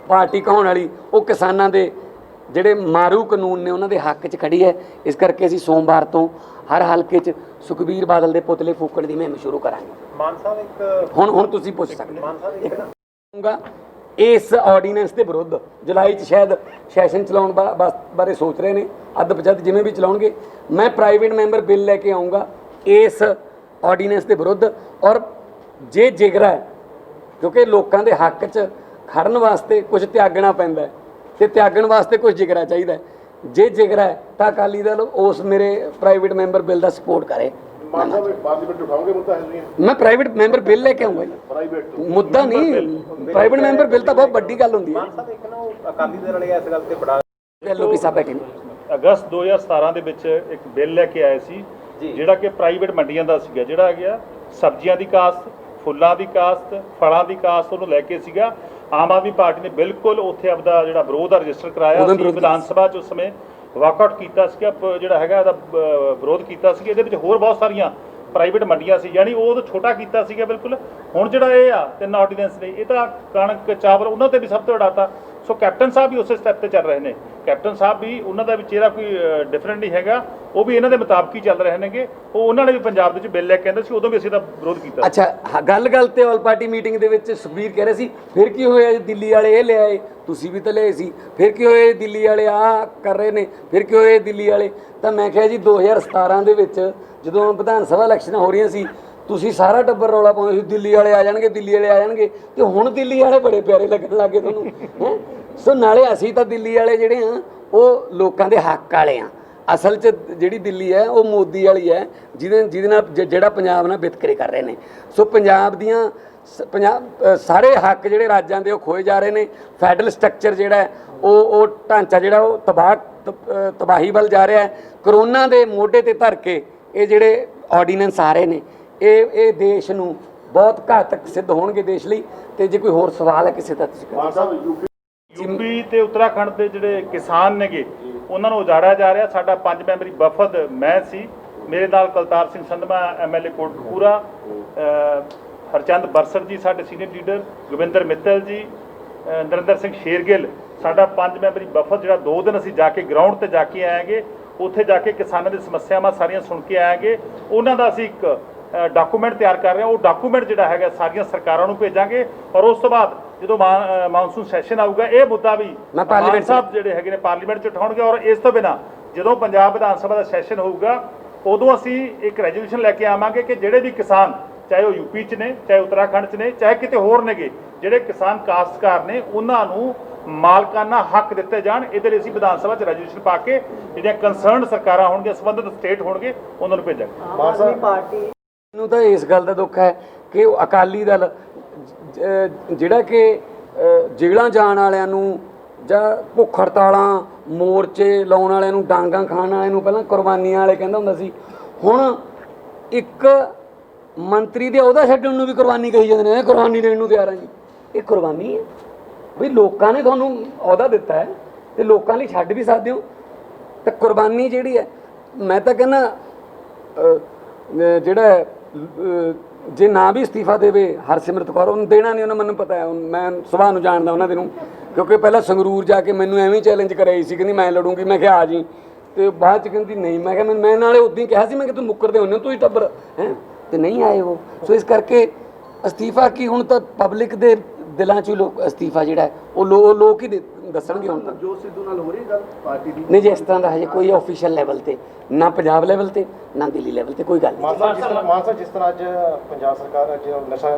ਪਾਰਟੀ ਕਹਾਉਣ ਵਾਲੀ, ਉਹ ਕਿਸਾਨਾਂ ਦੇ ਜਿਹੜੇ ਮਾਰੂ ਕਾਨੂੰਨ ਨੇ ਉਹਨਾਂ ਦੇ ਹੱਕ 'ਚ ਖੜੀ ਹੈ। ਇਸ ਕਰਕੇ ਅਸੀਂ ਸੋਮਵਾਰ ਤੋਂ ਹਰ ਹਲਕੇ 'ਚ ਸੁਖਬੀਰ ਬਾਦਲ ਦੇ ਪੁਤਲੇ ਫੂਕਣ ਦੀ ਮੁਹਿੰਮ ਸ਼ੁਰੂ ਕਰਾਂਗੇ। ਮਾਨ ਸਾਹਿਬ ਇੱਕ ਹੁਣ ਤੁਸੀਂ ਪੁੱਛ ਸਕਦੇ ਹੋ ਇਸ ਆਰਡੀਨੈਂਸ ਦੇ ਵਿਰੁੱਧ ਜੁਲਾਈ 'ਚ ਸ਼ਾਇਦ ਸੈਸ਼ਨ ਚਲਾਉਣ ਬਾਰੇ ਸੋਚ ਰਹੇ ਨੇ, ਅੱਧ ਪਛੱਧ ਜਿਵੇਂ ਵੀ ਚਲਾਉਣਗੇ। ਮੈਂ ਪ੍ਰਾਈਵੇਟ ਮੈਂਬਰ ਬਿੱਲ ਲੈ ਕੇ ਆਊਂਗਾ ਇਸ ਆਰਡੀਨੈਂਸ ਦੇ ਵਿਰੁੱਧ। ਔਰ ਜੇ ਜਿਗਰਾ ਹੈ, ਕਿਉਂਕਿ ਲੋਕਾਂ ਦੇ ਹੱਕ 'ਚ ਖੜਨ ਵਾਸਤੇ ਕੁਝ ਤਿਆਗਣਾ ਪੈਂਦਾ ਹੈ ਤੇ ਤਿਆਗਣ ਵਾਸਤੇ ਕੁਝ ਜਿਗਰਾ ਚਾਹੀਦਾ ਹੈ। ਜੇ ਜਿਗਰਾ ਹੈ ਤਾਂ ਅਕਾਲੀ ਦਲ ਉਸ ਮੇਰੇ ਪ੍ਰਾਈਵੇਟ ਮੈਂਬਰ ਬਿੱਲ ਦਾ ਸਪੋਰਟ ਕਰੇ। ਮਾਨ ਸਾਹਿਬ ਪਾਰਲੀਮੈਂਟ ਉਠਾਓਗੇ ਮੁੱਦਾ ਹੈ ਨਹੀਂ? ਮੈਂ ਪ੍ਰਾਈਵੇਟ ਮੈਂਬਰ ਬਿੱਲ ਲੈ ਕੇ ਆਊਂਗਾ ਜੀ। ਪ੍ਰਾਈਵੇਟ ਮੁੱਦਾ ਨਹੀਂ, ਪ੍ਰਾਈਵੇਟ ਮੈਂਬਰ ਬਿੱਲ ਤਾਂ ਬਹੁਤ ਵੱਡੀ ਗੱਲ ਹੁੰਦੀ ਹੈ। ਮਾਨ ਸਾਹਿਬ ਇੱਕ ਨਾ ਉਹ ਅਕਾਲੀ ਦਲ ਵਾਲੇ ਇਸ ਗੱਲ ਤੇ ਬੜਾ ਲੋਕੀ ਸਾਹਿਬ ਬੈਠੇ ਨੇ। ਅਗਸਤ 2017 ਦੇ ਵਿੱਚ ਇੱਕ ਬਿੱਲ ਲੈ ਕੇ ਆਏ ਸੀ ਜਿਹੜਾ ਕਿ ਪ੍ਰਾਈਵੇਟ ਮੰਡੀਆਂ ਦਾ ਸੀਗਾ, ਜਿਹੜਾ ਹੈਗਾ ਸਬਜ਼ੀਆਂ ਦੀ ਕਾਸ਼ਤ, ਫੁੱਲਾਂ ਦੀ ਕਾਸ਼ਤ, ਫਲਾਂ ਦੀ ਕਾਸ਼ਤ, ਉਹਨੂੰ ਲੈ ਕੇ ਸੀਗਾ। ਆਮ ਆਦਮੀ ਪਾਰਟੀ ਨੇ ਬਿਲਕੁਲ ਉੱਥੇ ਆਪਦਾ ਜਿਹੜਾ ਵਿਰੋਧ ਦਾ ਰਜਿਸਟਰ ਕਰਾਇਆ ਸੀ, ਵਿਧਾਨ ਸਭਾ 'ਚ ਉਸ ਸਮੇਂ ਵਾਕਆਊਟ ਕੀਤਾ ਸੀਗਾ, ਜਿਹੜਾ ਹੈਗਾ ਇਹਦਾ ਵਿਰੋਧ ਕੀਤਾ ਸੀ। ਇਹਦੇ ਵਿੱਚ ਹੋਰ ਬਹੁਤ ਸਾਰੀਆਂ ਪ੍ਰਾਈਵੇਟ ਮੰਡੀਆਂ ਸੀ, ਯਾਨੀ ਉਹ ਛੋਟਾ ਕੀਤਾ ਸੀਗਾ ਬਿਲਕੁਲ। ਹੁਣ ਜਿਹੜਾ ਇਹ ਆ 3 ਆਰਡੀਨੈਂਸ ਨੇ, ਇਹ ਤਾਂ ਕਣਕ ਚਾਵਲ ਉਹਨਾਂ ਤੇ ਵੀ ਸਭ ਤੋਂ ਉਡਾਤਾ। ਸੋ ਕੈਪਟਨ ਸਾਹਿਬ ਵੀ ਉਸੇ ਸਟੈਪ ਤੇ ਚੱਲ ਰਹੇ ਨੇ। ਕੈਪਟਨ ਸਾਹਿਬ ਵੀ ਉਹਨਾਂ ਦਾ ਵੀ ਚਿਹਰਾ ਕੋਈ ਡਿਫਰੈਂਟ ਨਹੀਂ ਹੈਗਾ, ਉਹ ਵੀ ਇਹਨਾਂ ਦੇ ਮੁਤਾਬਕ ਹੀ ਚੱਲ ਰਹੇ ਨੇਗੇ। ਉਹ ਉਹਨਾਂ ਨੇ ਵੀ ਪੰਜਾਬ ਦੇ ਵਿੱਚ ਬਿੱਲ ਲੈ ਕੇ ਆਂਦੇ ਸੀ, ਉਦੋਂ ਵੀ ਅਸੀਂ ਤਾਂ ਵਿਰੋਧ ਕੀਤਾ। ਅੱਛਾ, ਗੱਲ ਤੇ ਆਲ ਪਾਰਟੀ ਮੀਟਿੰਗ ਦੇ ਵਿੱਚ ਸੁਖਬੀਰ ਕਹਿ ਰਹੇ ਸੀ ਫਿਰ ਕੀ ਹੋਇਆ ਜੇ ਦਿੱਲੀ ਵਾਲੇ ਇਹ ਲੈ ਆਏ, ਤੁਸੀਂ ਵੀ ਤਾਂ ਲਿਆਏ ਸੀ। ਫਿਰ ਕੀ ਹੋਇਆ ਦਿੱਲੀ ਵਾਲੇ ਆਹ ਕਰ ਰਹੇ ਨੇ, ਫਿਰ ਕੀ ਹੋਇਆ ਦਿੱਲੀ ਵਾਲੇ। ਤਾਂ ਮੈਂ ਕਿਹਾ ਜੀ 2017 ਦੇ ਵਿੱਚ ਜਦੋਂ ਵਿਧਾਨ ਸਭਾ ਇਲੈਕਸ਼ਨਾਂ ਹੋ ਰਹੀਆਂ ਸੀ, ਤੁਸੀਂ ਸਾਰਾ ਟੱਬਰ ਰੌਲਾ ਪਾਉਂਦੇ ਸੀ ਦਿੱਲੀ ਵਾਲੇ ਆ ਜਾਣਗੇ, ਦਿੱਲੀ ਵਾਲੇ ਆ ਜਾਣਗੇ। ਤੇ ਹੁਣ ਦਿੱਲੀ ਵਾਲੇ ਬੜੇ ਪਿਆਰੇ ਲੱਗਣ ਲੱਗੇ ਤੁਹਾਨੂੰ ਹੈਂ। ਸੋ ਨਾਲੇ ਅਸੀਂ ਤਾਂ ਦਿੱਲੀ ਵਾਲੇ ਜਿਹੜੇ ਆ ਉਹ ਲੋਕਾਂ ਦੇ ਹੱਕ ਵਾਲੇ ਆ। ਅਸਲ 'ਚ ਜਿਹੜੀ ਦਿੱਲੀ ਹੈ ਉਹ ਮੋਦੀ ਵਾਲੀ ਹੈ, ਜਿਹਦੇ ਨਾਲ ਜਿਹੜਾ ਪੰਜਾਬ ਨਾਲ ਵਿਤਕਰੇ ਕਰ ਰਹੇ ਨੇ। ਸੋ ਪੰਜਾਬ ਦੀਆਂ ਸਾਰੇ ਹੱਕ ਜਿਹੜੇ ਰਾਜਾਂ ਦੇ ਉਹ ਖੋਏ ਜਾ ਰਹੇ ਨੇ। ਫੈਡਰਲ ਸਟਰਕਚਰ ਜਿਹੜਾ ਉਹ ਢਾਂਚਾ ਜਿਹੜਾ ਉਹ ਤਬਾਹੀ ਵੱਲ ਜਾ ਰਿਹਾ ਹੈ। ਕਰੋਨਾ ਦੇ ਮੋਢੇ ਤੇ ਧਰ ਕੇ ਇਹ ਜਿਹੜੇ ਆਰਡੀਨੈਂਸ ਆ ਰਹੇ ਨੇ ਇਹ ਦੇਸ਼ ਨੂੰ ਬਹੁਤ ਘਾਤਕ ਸਿੱਧ ਹੋਣਗੇ ਦੇਸ਼ ਲਈ। ਤੇ ਜੇ ਕੋਈ ਹੋਰ ਸਵਾਲ ਹੈ ਕਿਸੇ ਦਾ ਤੁਸੀਂ ਮਾਨ ਸਾਹਿਬ ਯੂਪੀ ਤੇ ਉੱਤਰਾਖੰਡ ਦੇ ਜਿਹੜੇ ਕਿਸਾਨ ਨੇਗੇ ਉਹਨਾਂ ਨੂੰ ਉਜਾੜਿਆ ਜਾ ਰਿਹਾ। ਸਾਡਾ 5 ਮੈਂਬਰੀ ਵਫਦ ਮੈਂ ਸੀ, ਮੇਰੇ ਨਾਲ ਕੁਲਤਾਰ ਸਿੰਘ ਸੰਧਮਾ MLA ਕੋਟਕਪੂਰਾ, ਹਰਚੰਦ ਬਰਸਰ ਜੀ ਸਾਡੇ ਸੀਨੀਅਰ ਲੀਡਰ, ਗੋਬਿੰਦਰ ਮਿੱਤਲ ਜੀ, ਨਰਿੰਦਰ ਸਿੰਘ ਸ਼ੇਰਗਿੱਲ, ਸਾਡਾ 5 ਮੈਂਬਰੀ ਵਫਦ ਜਿਹੜਾ 2 ਦਿਨ ਅਸੀਂ ਜਾ ਕੇ ਗਰਾਊਂਡ ਤੇ ਜਾ ਕੇ ਆਏਗੇ। ਉੱਥੇ ਜਾ ਕੇ ਕਿਸਾਨਾਂ ਦੀ ਸਮੱਸਿਆਵਾਂ ਸਾਰੀਆਂ ਸੁਣ ਕੇ ਆਏਗੇ। ਉਹਨਾਂ ਦਾ ਅਸੀਂ ਇੱਕ ਡਾਕੂਮੈਂਟ ਤਿਆਰ ਕਰ ਰਹੇ ਹਾਂ। ਉਹ ਡਾਕੂਮੈਂਟ ਜਿਹੜਾ ਹੈਗਾ ਸਾਰੀਆਂ ਸਰਕਾਰਾਂ ਨੂੰ ਭੇਜਾਂਗੇ ਔਰ ਉਸ ਤੋਂ ਬਾਅਦ ਜਦੋਂ ਮਾਨਸੂਨ ਸੈਸ਼ਨ ਆਊਗਾ ਇਹ ਮੁੱਦਾ ਵੀ ਮਾਨ ਸਾਹਿਬ ਜਿਹੜੇ ਹੈਗੇ ਨੇ ਪਾਰਲੀਮੈਂਟ 'ਚ ਉਠਾਉਣਗੇ। ਔਰ ਇਸ ਤੋਂ ਬਿਨਾਂ ਜਦੋਂ ਪੰਜਾਬ ਵਿਧਾਨ ਸਭਾ ਦਾ ਸੈਸ਼ਨ ਹੋਊਗਾ ਉਦੋਂ ਅਸੀਂ ਇੱਕ ਰੈਜ਼ੋਲੂਸ਼ਨ ਲੈ ਕੇ ਆਵਾਂਗੇ ਕਿ ਜਿਹੜੇ ਵੀ ਕਿਸਾਨ, ਚਾਹੇ ਉਹ ਯੂਪੀ 'ਚ ਨੇ, ਚਾਹੇ ਉੱਤਰਾਖੰਡ 'ਚ ਨੇ, ਚਾਹੇ ਕਿਤੇ ਹੋਰ ਨੇਗੇ, ਜਿਹੜੇ ਕਿਸਾਨ ਕਾਸ਼ਤਕਾਰ ਨੇ ਉਹਨਾਂ ਨੂੰ ਮਾਲਕਾਨਾ ਹੱਕ ਦਿੱਤੇ ਜਾਣ। ਇਹਦੇ ਲਈ ਅਸੀਂ ਵਿਧਾਨ ਸਭਾ 'ਚ ਰੈਜੂਲੇਸ਼ਨ ਪਾ ਕੇ ਜਿਹੜੀਆਂ ਕੰਸਰਨਡ ਸਰਕਾਰਾਂ ਹੋਣਗੀਆਂ, ਸੰਬੰਧਿਤ ਸਟੇਟ ਹੋਣਗੇ, ਉਹਨਾਂ ਨੂੰ ਭੇਜਾਂਗੇ। ਆਮ ਆਦਮੀ ਪਾਰਟੀ ਮੈਨੂੰ ਤਾਂ ਇਸ ਗੱਲ ਦਾ ਦੁੱਖ ਹੈ ਕਿ ਉਹ ਅਕਾਲੀ ਦਲ ਜਿਹੜਾ ਕਿ ਜੇਲ੍ਹਾਂ ਜਾਣ ਵਾਲਿਆਂ ਨੂੰ ਜਾਂ ਭੁੱਖ ਹੜਤਾਲਾਂ, ਮੋਰਚੇ ਲਾਉਣ ਵਾਲਿਆਂ ਨੂੰ, ਡਾਂਗਾਂ ਖਾਣ ਵਾਲਿਆਂ ਨੂੰ ਪਹਿਲਾਂ ਕੁਰਬਾਨੀਆਂ ਵਾਲੇ ਕਹਿੰਦਾ ਹੁੰਦਾ ਸੀ, ਹੁਣ ਇੱਕ ਮੰਤਰੀ ਦੇ ਅਹੁਦਾ ਛੱਡਣ ਨੂੰ ਵੀ ਕੁਰਬਾਨੀ ਕਹੀ ਜਾਂਦੇ ਨੇ। ਕੁਰਬਾਨੀ ਦੇਣ ਨੂੰ ਤਿਆਰ ਹਾਂ ਜੀ। ਇਹ ਕੁਰਬਾਨੀ ਹੈ ਵੀ ਲੋਕਾਂ ਨੇ ਤੁਹਾਨੂੰ ਅਹੁਦਾ ਦਿੱਤਾ ਹੈ ਤੇ ਲੋਕਾਂ ਲਈ ਛੱਡ ਵੀ ਸਕਦੇ ਹੋ। ਤੇ ਕੁਰਬਾਨੀ ਜਿਹੜੀ ਹੈ, ਮੈਂ ਤਾਂ ਕਹਿੰਦਾ ਜਿਹੜਾ ਜੇ ਨਾ ਵੀ ਅਸਤੀਫਾ ਦੇਵੇ ਹਰਸਿਮਰਤ ਕੌਰ, ਉਹਨੂੰ ਦੇਣਾ ਨਹੀਂ, ਉਹਨਾਂ ਮੈਨੂੰ ਪਤਾ ਹੈ, ਮੈਂ ਸੁਭਾਅ ਨੂੰ ਜਾਣਦਾ ਉਹਨਾਂ ਦੇ ਨੂੰ, ਕਿਉਂਕਿ ਪਹਿਲਾਂ ਸੰਗਰੂਰ ਜਾ ਕੇ ਮੈਨੂੰ ਐਵੇਂ ਚੈਲੰਜ ਕਰਾਈ ਸੀ, ਕਹਿੰਦੀ ਮੈਂ ਲੜੂੰਗੀ। ਮੈਂ ਕਿਹਾ ਆ ਜੀ, ਤੇ ਬਾਅਦ ਚ ਕਹਿੰਦੀ ਨਹੀਂ। ਮੈਂ ਕਿਹਾ ਮੈਂ ਨਾਲੇ ਉਦੋਂ ਹੀ ਕਿਹਾ ਸੀ, ਮੈਂ ਕਿ ਤੂੰ ਮੁੱਕਰਦੇ ਹੁੰਦੇ ਹੋ ਤੁਸੀਂ ਟੱਬਰ ਹੈ, ਤੇ ਨਹੀਂ ਆਏ ਉਹ। ਸੋ ਇਸ ਕਰਕੇ ਅਸਤੀਫਾ ਕੀ, ਹੁਣ ਤਾਂ ਪਬਲਿਕ ਦੇ ਦਿਲਾਂ 'ਚ ਲੋਕ ਅਸਤੀਫਾ ਜਿਹੜਾ ਉਹ ਲੋਕ ਹੀ ਦੱਸਣਗੇ। ਹੁਣ ਤਾਂ ਜੋ ਸਿੱਧੂ ਨਾਲ ਹੋ ਰਹੀ ਗੱਲ ਪਾਰਟੀ ਦੀ ਨਹੀਂ ਜੀ, ਇਸ ਤਰ੍ਹਾਂ ਦਾ ਹਜੇ ਕੋਈ ਆਫੀਸ਼ੀਅਲ ਲੈਵਲ ਤੇ, ਨਾ ਪੰਜਾਬ ਲੈਵਲ ਤੇ, ਨਾ ਦਿੱਲੀ ਲੈਵਲ ਤੇ ਕੋਈ ਗੱਲ ਨਹੀਂ। ਮਾਨਸਾ ਜਿਸ ਤਰ੍ਹਾਂ ਅੱਜ ਪੰਜਾਬ ਸਰਕਾਰ ਅੱਜ ਨਸ਼ਾ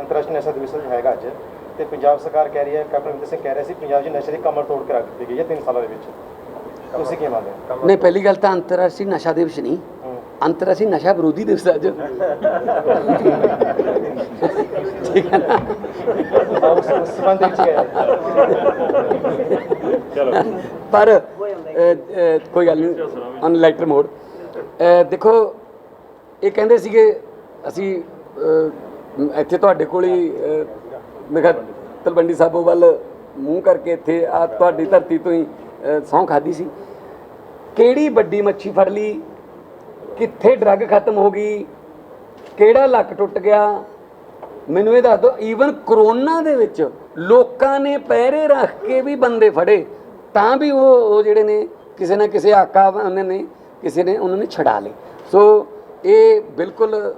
ਅੰਤਰਰਾਸ਼ਟਰੀ ਨਸ਼ਾ ਦਿਵਸ ਹੈਗਾ ਅੱਜ, ਤੇ ਪੰਜਾਬ ਸਰਕਾਰ ਕਹਿ ਰਹੀ ਹੈ, ਕੈਪਟਨ ਅਮਰਿੰਦਰ ਸਿੰਘ ਕਹਿ ਰਹੇ ਸੀ ਪੰਜਾਬ 'ਚ ਨਸ਼ੇ ਦੀ ਕਮਰ ਤੋੜ ਕੇ ਰੱਖ ਦਿੱਤੀ ਗਈ ਹੈ 3 ਸਾਲਾਂ ਦੇ ਵਿੱਚ। ਤੁਸੀਂ ਕੀ ਮੰਨਦੇ ਹੋ? ਨਹੀਂ, ਪਹਿਲੀ ਗੱਲ ਤਾਂ ਅੰਤਰਰਾਸ਼ਟਰੀ ਨਸ਼ਾ ਦਿਵਸ ਨਹੀਂ, ਅੰਤਰਰਾਸ਼ਟਰੀ ਨਸ਼ਾ ਵਿਰੋਧੀ ਦਿਵਸ ਅੱਜ। ਠੀਕ ਹੈ ਨਾ? ਉਸ ਸੰਬੰਧ ਵਿੱਚ ਪਰ ਕੋਈ ਗੱਲ ਨਹੀਂ, ਔਨ ਲਾਈਟਰ ਮੋਡ ਦੇਖੋ, ਇਹ ਕਹਿੰਦੇ ਸੀਗੇ ਅਸੀਂ ਇੱਥੇ ਤੁਹਾਡੇ ਕੋਲ ਹੀ ਮੈਂ ਕਿਹਾ ਤਲਵੰਡੀ ਸਾਬੋ ਵੱਲ ਮੂੰਹ ਕਰਕੇ ਇੱਥੇ ਆ ਤੁਹਾਡੀ ਧਰਤੀ ਤੋਂ ਹੀ ਸਹੁੰ ਖਾਧੀ ਸੀ। ਕਿਹੜੀ ਵੱਡੀ ਮੱਛੀ ਫੜ ਲਈ, ਕਿੱਥੇ ਡਰੱਗ ਖਤਮ ਹੋ ਗਈ, ਕਿਹੜਾ ਲੱਕ ਟੁੱਟ ਗਿਆ, ਮੈਨੂੰ ਇਹ ਦੱਸ ਦਿਓ। ਈਵਨ ਕਰੋਨਾ ਦੇ ਵਿੱਚ ਲੋਕਾਂ ਨੇ ਪਹਿਰੇ ਰੱਖ ਕੇ ਵੀ ਬੰਦੇ ਫੜੇ, ਤਾਂ ਵੀ ਉਹ ਜਿਹੜੇ ਨੇ ਕਿਸੇ ਨਾ ਕਿਸੇ ਆਕਾ ਉਹਨਾਂ ਨੇ ਛਡਾ ਲਏ। ਸੋ ਇਹ ਬਿਲਕੁਲ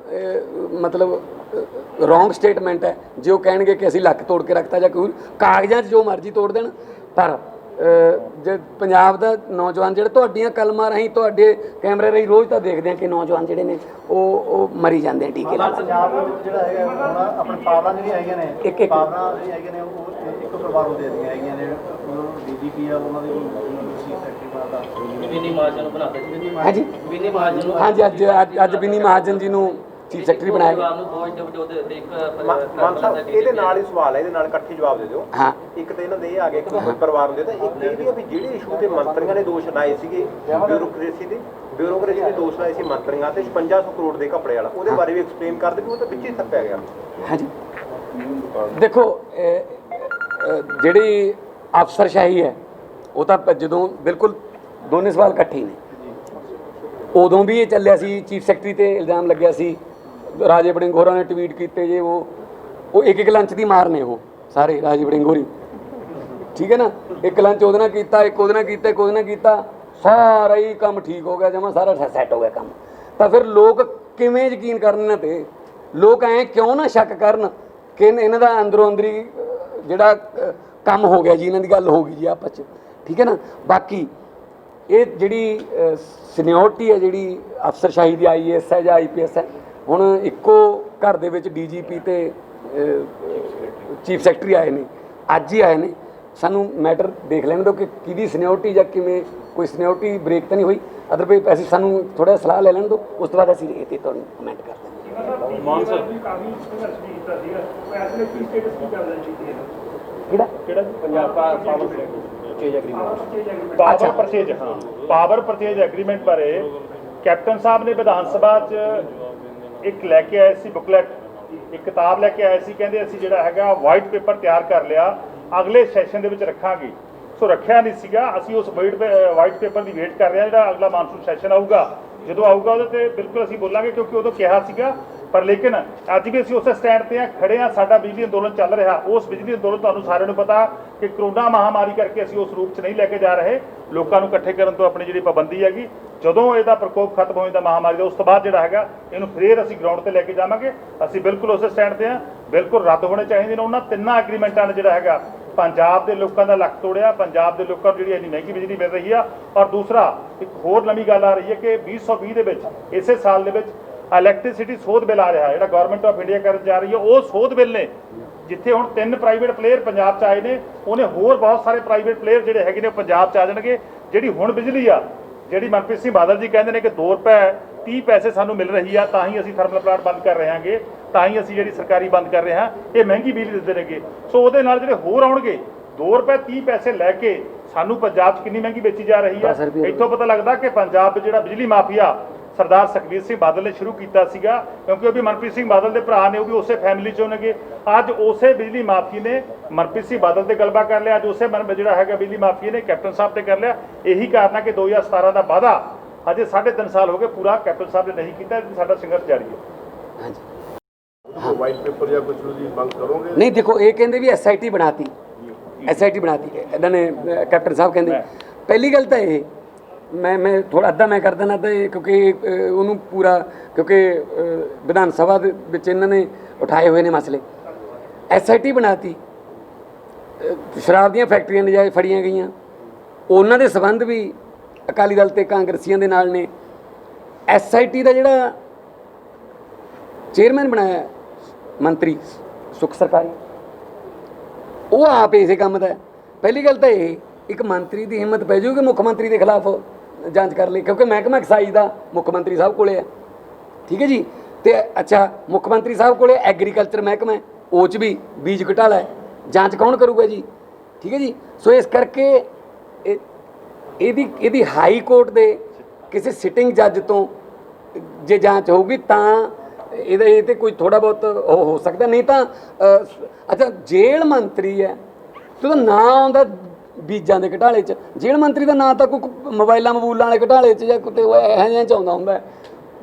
ਮਤਲਬ ਰੋਂਗ ਸਟੇਟਮੈਂਟ ਹੈ ਜੇ ਉਹ ਕਹਿਣਗੇ ਕਿ ਅਸੀਂ ਲੱਕ ਤੋੜ ਕੇ ਰੱਖਤਾ ਜਾਂ ਕੋਈ ਕਾਗਜ਼ਾਂ 'ਚ ਜੋ ਮਰਜ਼ੀ ਤੋੜ ਦੇਣ। ਪਰ ਜੇ ਪੰਜਾਬ ਦਾ ਨੌਜਵਾਨ ਜਿਹੜੇ ਤੁਹਾਡੀਆਂ ਕਲਮਾਂ ਰਾਹੀਂ, ਤੁਹਾਡੇ ਕੈਮਰੇ ਰਾਹੀਂ ਰੋਜ਼ ਤਾਂ ਦੇਖਦੇ ਆ ਕਿ ਨੌਜਵਾਨ ਜਿਹੜੇ ਨੇ ਉਹ ਮਰੀ ਜਾਂਦੇ ਆ ਟੀਕੇ ਨਾਲ। ਪੰਜਾਬ ਦੇ ਵਿੱਚ ਜਿਹੜਾ ਹੈਗਾ ਹੁਣ ਆਪਣੇ ਪਾਵਰਾਂ ਜਿਹੜੀਆਂ ਹੈਗੀਆਂ ਨੇ, ਪਾਵਰਾਂ ਜਿਹੜੀਆਂ ਹੈਗੀਆਂ ਨੇ ਉਹ ਇੱਕ ਪਰਿਵਾਰ ਨੂੰ ਦੇ ਦਿੱਤੀਆਂ ਹੈਗੀਆਂ ਨੇ। ਡੀਜੀਪੀ ਆ ਉਹਨਾਂ ਦੇ ਬਿੰਨੀ ਮਹਾਜਨ ਨੂੰ ਬਣਾਤਾ ਜੀ। ਹਾਂਜੀ, ਬਿੰਨੀ ਮਹਾਜਨ ਨੂੰ, ਹਾਂਜੀ, ਅੱਜ ਬਿੰਨੀ ਮਹਾਜਨ ਜੀ ਨੂੰ ਚੀਫ ਸੈਕਟਰੀ ਬਣਾਇਆ ਗਿਆ। ਮਾਨਸਾ ਇਹਦੇ ਨਾਲ ਹੀ ਸਵਾਲ ਹੈ, ਇਹਦੇ ਨਾਲ ਇਕੱਠੀ ਜਵਾਬ ਦੇ ਦਿਓ। ਹਾਂ, ਇੱਕ ਤਾਂ ਇਹਨਾਂ ਦੇ ਇਹ ਆ ਗਿਆ ਕਿ ਪਰਿਵਾਰ ਨੂੰ ਦੇ ਤਾਂ ਇੱਕ ਇਹ ਵੀ ਆ ਵੀ ਜਿਹੜੇ ਇਸ਼ੂ ਤੇ ਮੰਤਰੀਆਂ ਨੇ ਦੋਸ਼ ਲਾਏ ਸੀਗੇ, ਬਿਊਰੋਕ੍ਰੇਸੀ ਦੇ ਦੋਸ਼ ਲਾਏ ਸੀ ਮੰਤਰੀਆਂ ਤੇ 5500 ਕਰੋੜ ਦੇ ਕੱਪੜੇ ਵਾਲਾ, ਉਹਦੇ ਬਾਰੇ ਵੀ ਐਕਸਪਲੇਨ ਕਰ ਦੇ ਵੀ ਉਹ ਤਾਂ ਵਿੱਚ ਹੀ ਥੱਪਿਆ ਗਿਆ। ਹਾਂਜੀ, ਦੇਖੋ ਜਿਹੜੀ ਅਫਸਰਸ਼ਾਹੀ ਹੈ ਉਹ ਤਾਂ ਜਦੋਂ ਬਿਲਕੁਲ ਦੋਨੇ ਸਵਾਲ ਇਕੱਠੇ ਹੀ ਨੇ। ਉਦੋਂ ਵੀ ਇਹ ਚੱਲਿਆ ਸੀ, ਚੀਫ ਸੈਕਟਰੀ ਤੇ ਇਲਜ਼ਾਮ ਲੱਗਿਆ ਸੀ, ਰਾਜੇ ਵੜਿੰਗ ਹੋਰਾਂ ਨੇ ਟਵੀਟ ਕੀਤੇ ਜੇ ਉਹ ਇੱਕ ਲੰਚ ਦੀ ਮਾਰ ਨੇ ਉਹ ਸਾਰੇ ਰਾਜੇ ਵੜਿੰਗ ਹੋਰੀ, ਠੀਕ ਹੈ ਨਾ। ਇੱਕ ਲੰਚ ਉਹਦੇ ਨਾਲ ਕੀਤਾ, ਇੱਕ ਉਹਦੇ ਨਾਲ ਕੀਤਾ, ਇੱਕ ਉਹਦੇ ਨਾਲ ਕੀਤਾ, ਸਾਰਾ ਹੀ ਕੰਮ ਠੀਕ ਹੋ ਗਿਆ, ਜਮਾਂ ਸਾਰਾ ਸੈੱਟ ਹੋ ਗਿਆ ਕੰਮ। ਤਾਂ ਫਿਰ ਲੋਕ ਕਿਵੇਂ ਯਕੀਨ ਕਰਨ ਇਹਨਾਂ ਤੇ? ਲੋਕ ਐਂ ਕਿਉਂ ਨਾ ਸ਼ੱਕ ਕਰਨ ਕਿ ਇਹਨਾਂ ਦਾ ਅੰਦਰੋਂ ਅੰਦਰੀ ਜਿਹੜਾ ਕੰਮ ਹੋ ਗਿਆ ਜੀ, ਇਹਨਾਂ ਦੀ ਗੱਲ ਹੋ ਗਈ ਜੀ ਆਪਸ 'ਚ, ਠੀਕ ਹੈ ਨਾ। ਬਾਕੀ ਇਹ ਜਿਹੜੀ ਸੀਨੀਅਰਟੀ ਹੈ, ਜਿਹੜੀ ਅਫਸਰਸ਼ਾਹੀ ਦੀ, IAS ਹੈ ਜਾਂ IPS ਹੈ, ਹੁਣ ਇੱਕੋ ਘਰ ਦੇ ਵਿੱਚ DGP ਤੇ ਚੀਫ ਸੈਕਟਰੀ ਆਏ ਨੇ, ਅੱਜ ਹੀ ਆਏ ਨੇ। ਸਾਨੂੰ ਮੈਟਰ ਦੇਖ ਲੈਣ ਦਿਓ ਕਿ ਕਿਹਦੀ ਸੀਨੀਅਰਟੀ ਜਾਂ ਕਿਵੇਂ ਕੋਈ ਸੀਨੀਅਰਟੀ ਬ੍ਰੇਕ ਤਾਂ ਨਹੀਂ ਹੋਈ। ਅਦਰਵਾਈਜ਼ ਅਸੀਂ ਸਾਨੂੰ ਥੋੜ੍ਹਾ ਸਲਾਹ ਲੈ ਲੈਣ ਦਿਓ, ਉਸ ਤੋਂ ਬਾਅਦ ਅਸੀਂ ਇਹ 'ਤੇ ਤੁਹਾਨੂੰ ਕਮੈਂਟ ਕਰ ਦਾਂਗੇ। ਕਿਹੜਾ Punjab power purchase agreement, power purchase agreement ਬਾਰੇ ਕੈਪਟਨ ਸਾਹਿਬ ਨੇ ਵਿਧਾਨ ਸਭਾ 'ਚ ਇੱਕ ਲੈ ਕੇ ਆਏ ਸੀ ਬੁਕਲੈਟ, ਇੱਕ ਕਿਤਾਬ ਲੈ ਕੇ ਆਏ ਸੀ, ਕਹਿੰਦੇ ਅਸੀਂ ਜਿਹੜਾ ਹੈਗਾ ਵਾਈਟ ਪੇਪਰ ਤਿਆਰ ਕਰ ਲਿਆ, ਅਗਲੇ ਸੈਸ਼ਨ ਦੇ ਵਿੱਚ ਰੱਖਾਂਗੇ। ਸੋ ਰੱਖਿਆ ਨਹੀਂ ਸੀਗਾ। ਅਸੀਂ ਉਸ ਵਾਈਟ ਪੇਪਰ ਦੀ ਵੇਟ ਕਰ ਰਹੇ ਹਾਂ, ਜਿਹੜਾ ਅਗਲਾ ਮਾਨਸੂਨ ਸੈਸ਼ਨ ਆਊਗਾ, ਜਦੋਂ ਆਊਗਾ ਉਹਦੇ ਤੇ ਬਿਲਕੁਲ ਅਸੀਂ ਬੋਲਾਂਗੇ, ਕਿਉਂਕਿ ਉਦੋਂ ਕਿਹਾ ਸੀਗਾ। ਪਰ ਲੇਕਿਨ ਅੱਜ ਵੀ ਅਸੀਂ ਉਸੇ ਸਟੈਂਡ ਤੇ ਖੜੇ ਹਾਂ। ਸਾਡਾ ਬਿਜਲੀ ਅੰਦੋਲਨ ਚੱਲ ਰਿਹਾ। ਉਸ ਬਿਜਲੀ ਅੰਦੋਲਨ ਤੁਹਾਨੂੰ ਸਾਰਿਆਂ ਨੂੰ ਪਤਾ ਕਿ ਕਰੋਨਾ ਮਹਾਮਾਰੀ ਕਰਕੇ ਅਸੀਂ ਉਸ ਰੂਪ 'ਚ ਨਹੀਂ ਲੈ ਕੇ ਜਾ ਰਹੇ। ਲੋਕਾਂ ਨੂੰ ਇਕੱਠੇ ਕਰਨ ਤੋਂ ਆਪਣੀ ਜਿਹੜੀ ਪਾਬੰਦੀ ਹੈਗੀ, ਜਦੋਂ ਇਹਦਾ ਪ੍ਰਕੋਪ ਖਤਮ ਹੋ ਜਾਂਦਾ ਮਹਾਮਾਰੀ ਦਾ, ਉਸ ਤੋਂ ਬਾਅਦ ਜਿਹੜਾ ਹੈਗਾ ਇਹਨੂੰ ਫੇਰ ਅਸੀਂ ਗਰਾਊਂਡ ਤੇ ਲੈ ਕੇ ਜਾਵਾਂਗੇ। ਅਸੀਂ ਬਿਲਕੁਲ ਉਸੇ ਸਟੈਂਡ ਤੇ ਹਾਂ, ਬਿਲਕੁਲ ਰੱਦ ਹੋਣੇ ਚਾਹੀਦੇ ਨੇ। ਉਹਨਾਂ ਤਿੰਨਾਂ ਐਗਰੀਮੈਂਟਾਂ ਨੇ ਜਿਹੜਾ ਹੈਗਾ ਪੰਜਾਬ ਦੇ ਲੋਕਾਂ ਦਾ ਲੱਕ ਤੋੜਿਆ, ਪੰਜਾਬ ਦੇ ਲੋਕਾਂ ਨੂੰ ਜਿਹੜੀ ਇੰਨੀ ਮਹਿੰਗੀ ਬਿਜਲੀ ਮਿਲ ਰਹੀ ਆ। ਔਰ ਦੂਸਰਾ ਇੱਕ ਹੋਰ ਨਵੀਂ ਗੱਲ ਆ ਰਹੀ ਹੈ ਕਿ 2020 ਦੇ ਵਿੱਚ, ਇਸੇ ਸਾਲ ਦੇ ਵਿੱਚ ਇਲੈਕਟ੍ਰਿਸਿਟੀ ਸੋਧ ਬਿੱਲ ਆ ਰਿਹਾ, ਜਿਹੜਾ ਗਵਰਨਮੈਂਟ ਆਫ ਇੰਡੀਆ ਕਰਨ ਜਾ ਰਹੀ ਹੈ। ਉਹ ਸੋਧ ਬਿੱਲ ਨੇ ਜਿੱਥੇ ਹੁਣ 3 ਪ੍ਰਾਈਵੇਟ ਪਲੇਅਰ ਪੰਜਾਬ 'ਚ ਆਏ ਨੇ, ਉਹਨੇ ਹੋਰ ਬਹੁਤ ਸਾਰੇ ਪ੍ਰਾਈਵੇਟ ਪਲੇਅਰ ਜਿਹੜੇ ਹੈਗੇ ਨੇ ਉਹ ਪੰਜਾਬ 'ਚ ਆ ਜਾਣਗੇ। ਜਿਹੜੀ ਹੁਣ ਬਿਜਲੀ ਆ, ਜਿਹੜੀ ਮਨਪ੍ਰੀਤ ਸਿੰਘ ਬਾਦਲ ਜੀ ਕਹਿੰਦੇ ਨੇ ਕਿ 2 ਰੁਪਏ 30 ਪੈਸੇ ਸਾਨੂੰ ਮਿਲ ਰਹੀ ਆ, ਤਾਂ ਹੀ ਅਸੀਂ ਥਰਮਲ ਪਲਾਂਟ ਬੰਦ ਕਰ ਰਹੇ ਹਾਂਗੇ, ਤਾਂ ਹੀ ਅਸੀਂ ਜਿਹੜੀ ਸਰਕਾਰੀ ਬੰਦ ਕਰ ਰਹੇ ਹਾਂ, ਇਹ ਮਹਿੰਗੀ ਬਿਜਲੀ ਦਿੰਦੇ ਨੇਗੇ। ਸੋ ਉਹਦੇ ਨਾਲ ਜਿਹੜੇ ਹੋਰ ਆਉਣਗੇ 2 ਰੁਪਏ 30 ਪੈਸੇ ਲੈ ਕੇ ਸਾਨੂੰ ਪੰਜਾਬ 'ਚ ਕਿੰਨੀ ਮਹਿੰਗੀ ਵੇਚੀ ਜਾ ਰਹੀ ਆ। ਇੱਥੋਂ ਪਤਾ ਲੱਗਦਾ ਕਿ ਪੰਜਾਬ ਜਿਹੜਾ ਬਿਜਲੀ ਮਾਫੀਆ ਸਰਦਾਰ ਸੁਖਬੀਰ ਸਿੰਘ ਬਾਦਲ ਨੇ ਸ਼ੁਰੂ ਕੀਤਾ ਸੀਗਾ, ਕਿਉਂਕਿ ਉਹ ਵੀ ਮਨਪ੍ਰੀਤ ਸਿੰਘ ਬਾਦਲ ਦੇ ਭਰਾ ਨੇ, ਉਹ ਵੀ ਉਸੇ ਫੈਮਿਲੀ 'ਚੋਂ ਨੇਗੇ। ਅੱਜ ਉਸੇ ਬਿਜਲੀ ਮਾਫੀ ਨੇ ਮਨਪ੍ਰੀਤ ਸਿੰਘ ਬਾਦਲ ਤੇ ਗਲਬਾ ਕਰ ਲਿਆ, ਅੱਜ ਉਸੇ ਜਿਹੜਾ ਹੈਗਾ ਬਿਜਲੀ ਮਾਫੀ ਨੇ ਕੈਪਟਨ ਸਾਹਿਬ ਤੇ ਕਰ ਲਿਆ। ਇਹੀ ਕਾਰਨ ਹੈ ਕਿ 2017 ਦਾ ਵਾਅਦਾ ਅਜੇ 3.5 ਸਾਲ ਹੋ ਗਏ ਪੂਰਾ ਕੈਪਟਨ ਸਾਹਿਬ ਨੇ ਨਹੀਂ ਕੀਤਾ। ਸਾਡਾ ਸੰਘਰਸ਼ ਜਾਰੀ ਹੈ। ਹਾਂਜੀ, ਵਾਈਟ ਪੇਪਰ ਜਾਂ ਕੁਝ ਤੁਸੀਂ ਮੰਗ ਕਰੋਗੇ? ਨਹੀਂ ਦੇਖੋ, ਇਹ ਕਹਿੰਦੇ ਵੀ SIT ਬਣਾਤੀ, SIT ਬਣਾਤੀ ਇਹਨਾਂ ਨੇ, ਕੈਪਟਨ ਸਾਹਿਬ ਕਹਿੰਦੇ। ਪਹਿਲੀ ਗੱਲ ਤਾਂ ਇਹ ਮੈਂ ਥੋੜਾ ਅੱਧਾ ਮੈਂ ਕਰ ਦੇਣਾ ਤਾਂ ਕਿਉਂਕਿ ਉਹਨੂੰ ਪੂਰਾ, ਕਿਉਂਕਿ ਵਿਧਾਨ ਸਭਾ ਦੇ ਵਿੱਚ ਇਹਨਾਂ ਨੇ ਉਠਾਏ ਹੋਏ ਨੇ ਮਸਲੇ। SIT ਬਣਾਤੀ, ਸ਼ਰਾਬ ਦੀਆਂ ਫੈਕਟਰੀਆਂ ਨਜਾਇਜ਼ ਫੜੀਆਂ ਗਈਆਂ, ਉਹਨਾਂ ਦੇ ਸੰਬੰਧ ਵੀ ਅਕਾਲੀ ਦਲ ਤੇ ਕਾਂਗਰਸੀਆਂ ਦੇ ਨਾਲ ਨੇ। SIT ਦਾ ਜਿਹੜਾ ਚੇਅਰਮੈਨ ਬਣਾਇਆ ਮੰਤਰੀ ਸੁਖ ਸਰਕਾਰੀ, ਉਹ ਆਪ ਇਸੇ ਕੰਮ ਦਾ। ਪਹਿਲੀ ਗੱਲ ਤਾਂ ਇਹ, ਇੱਕ ਮੰਤਰੀ ਦੀ ਹਿੰਮਤ ਪੈ ਜਾਊਗੀ ਮੁੱਖ ਮੰਤਰੀ ਦੇ ਖਿਲਾਫ ਜਾਂਚ ਕਰ ਲਈ, ਕਿਉਂਕਿ ਮਹਿਕਮਾ ਐਕਸਾਈਜ਼ ਦਾ ਮੁੱਖ ਮੰਤਰੀ ਸਾਹਿਬ ਕੋਲੇ ਹੈ, ਠੀਕ ਹੈ ਜੀ। ਤੇ ਅੱਛਾ, ਮੁੱਖ ਮੰਤਰੀ ਸਾਹਿਬ ਕੋਲੇ ਐਗਰੀਕਲਚਰ ਮਹਿਕਮਾ ਹੈ, ਉਹ 'ਚ ਵੀ ਬੀਜ ਘੁਟਾਲਾ ਹੈ, ਜਾਂਚ ਕੌਣ ਕਰੂਗਾ ਜੀ, ਠੀਕ ਹੈ ਜੀ। ਸੋ ਇਸ ਕਰਕੇ ਇਹਦੀ ਹਾਈ ਕੋਰਟ ਦੇ ਕਿਸੇ ਸਿਟਿੰਗ ਜੱਜ ਤੋਂ ਜੇ ਜਾਂਚ ਹੋਊਗੀ ਤਾਂ ਇਹ ਤੇ ਕੋਈ ਥੋੜਾ ਬਹੁਤ ਹੋ ਸਕਦਾ, ਨਹੀਂ ਤਾਂ ਅੱਛਾ ਜੇਲ੍ਹ ਮੰਤਰੀ ਹੈ ਤੇ ਉਹਦਾ ਨਾਂ ਆਉਂਦਾ ਬੀਜਾਂ ਦੇ ਘਟਾਲੇ 'ਚ। ਜੇਲ੍ਹ ਮੰਤਰੀ ਦਾ ਨਾਂ ਤਾਂ ਕੋਈ ਮੋਬਾਈਲਾਂ ਮਬੂਲਾਂ ਵਾਲੇ ਘਟਾਲੇ 'ਚ ਜਾਂ ਕਿਤੇ ਇਹੋ ਜਿਹਾ 'ਚ ਆਉਂਦਾ ਹੁੰਦਾ।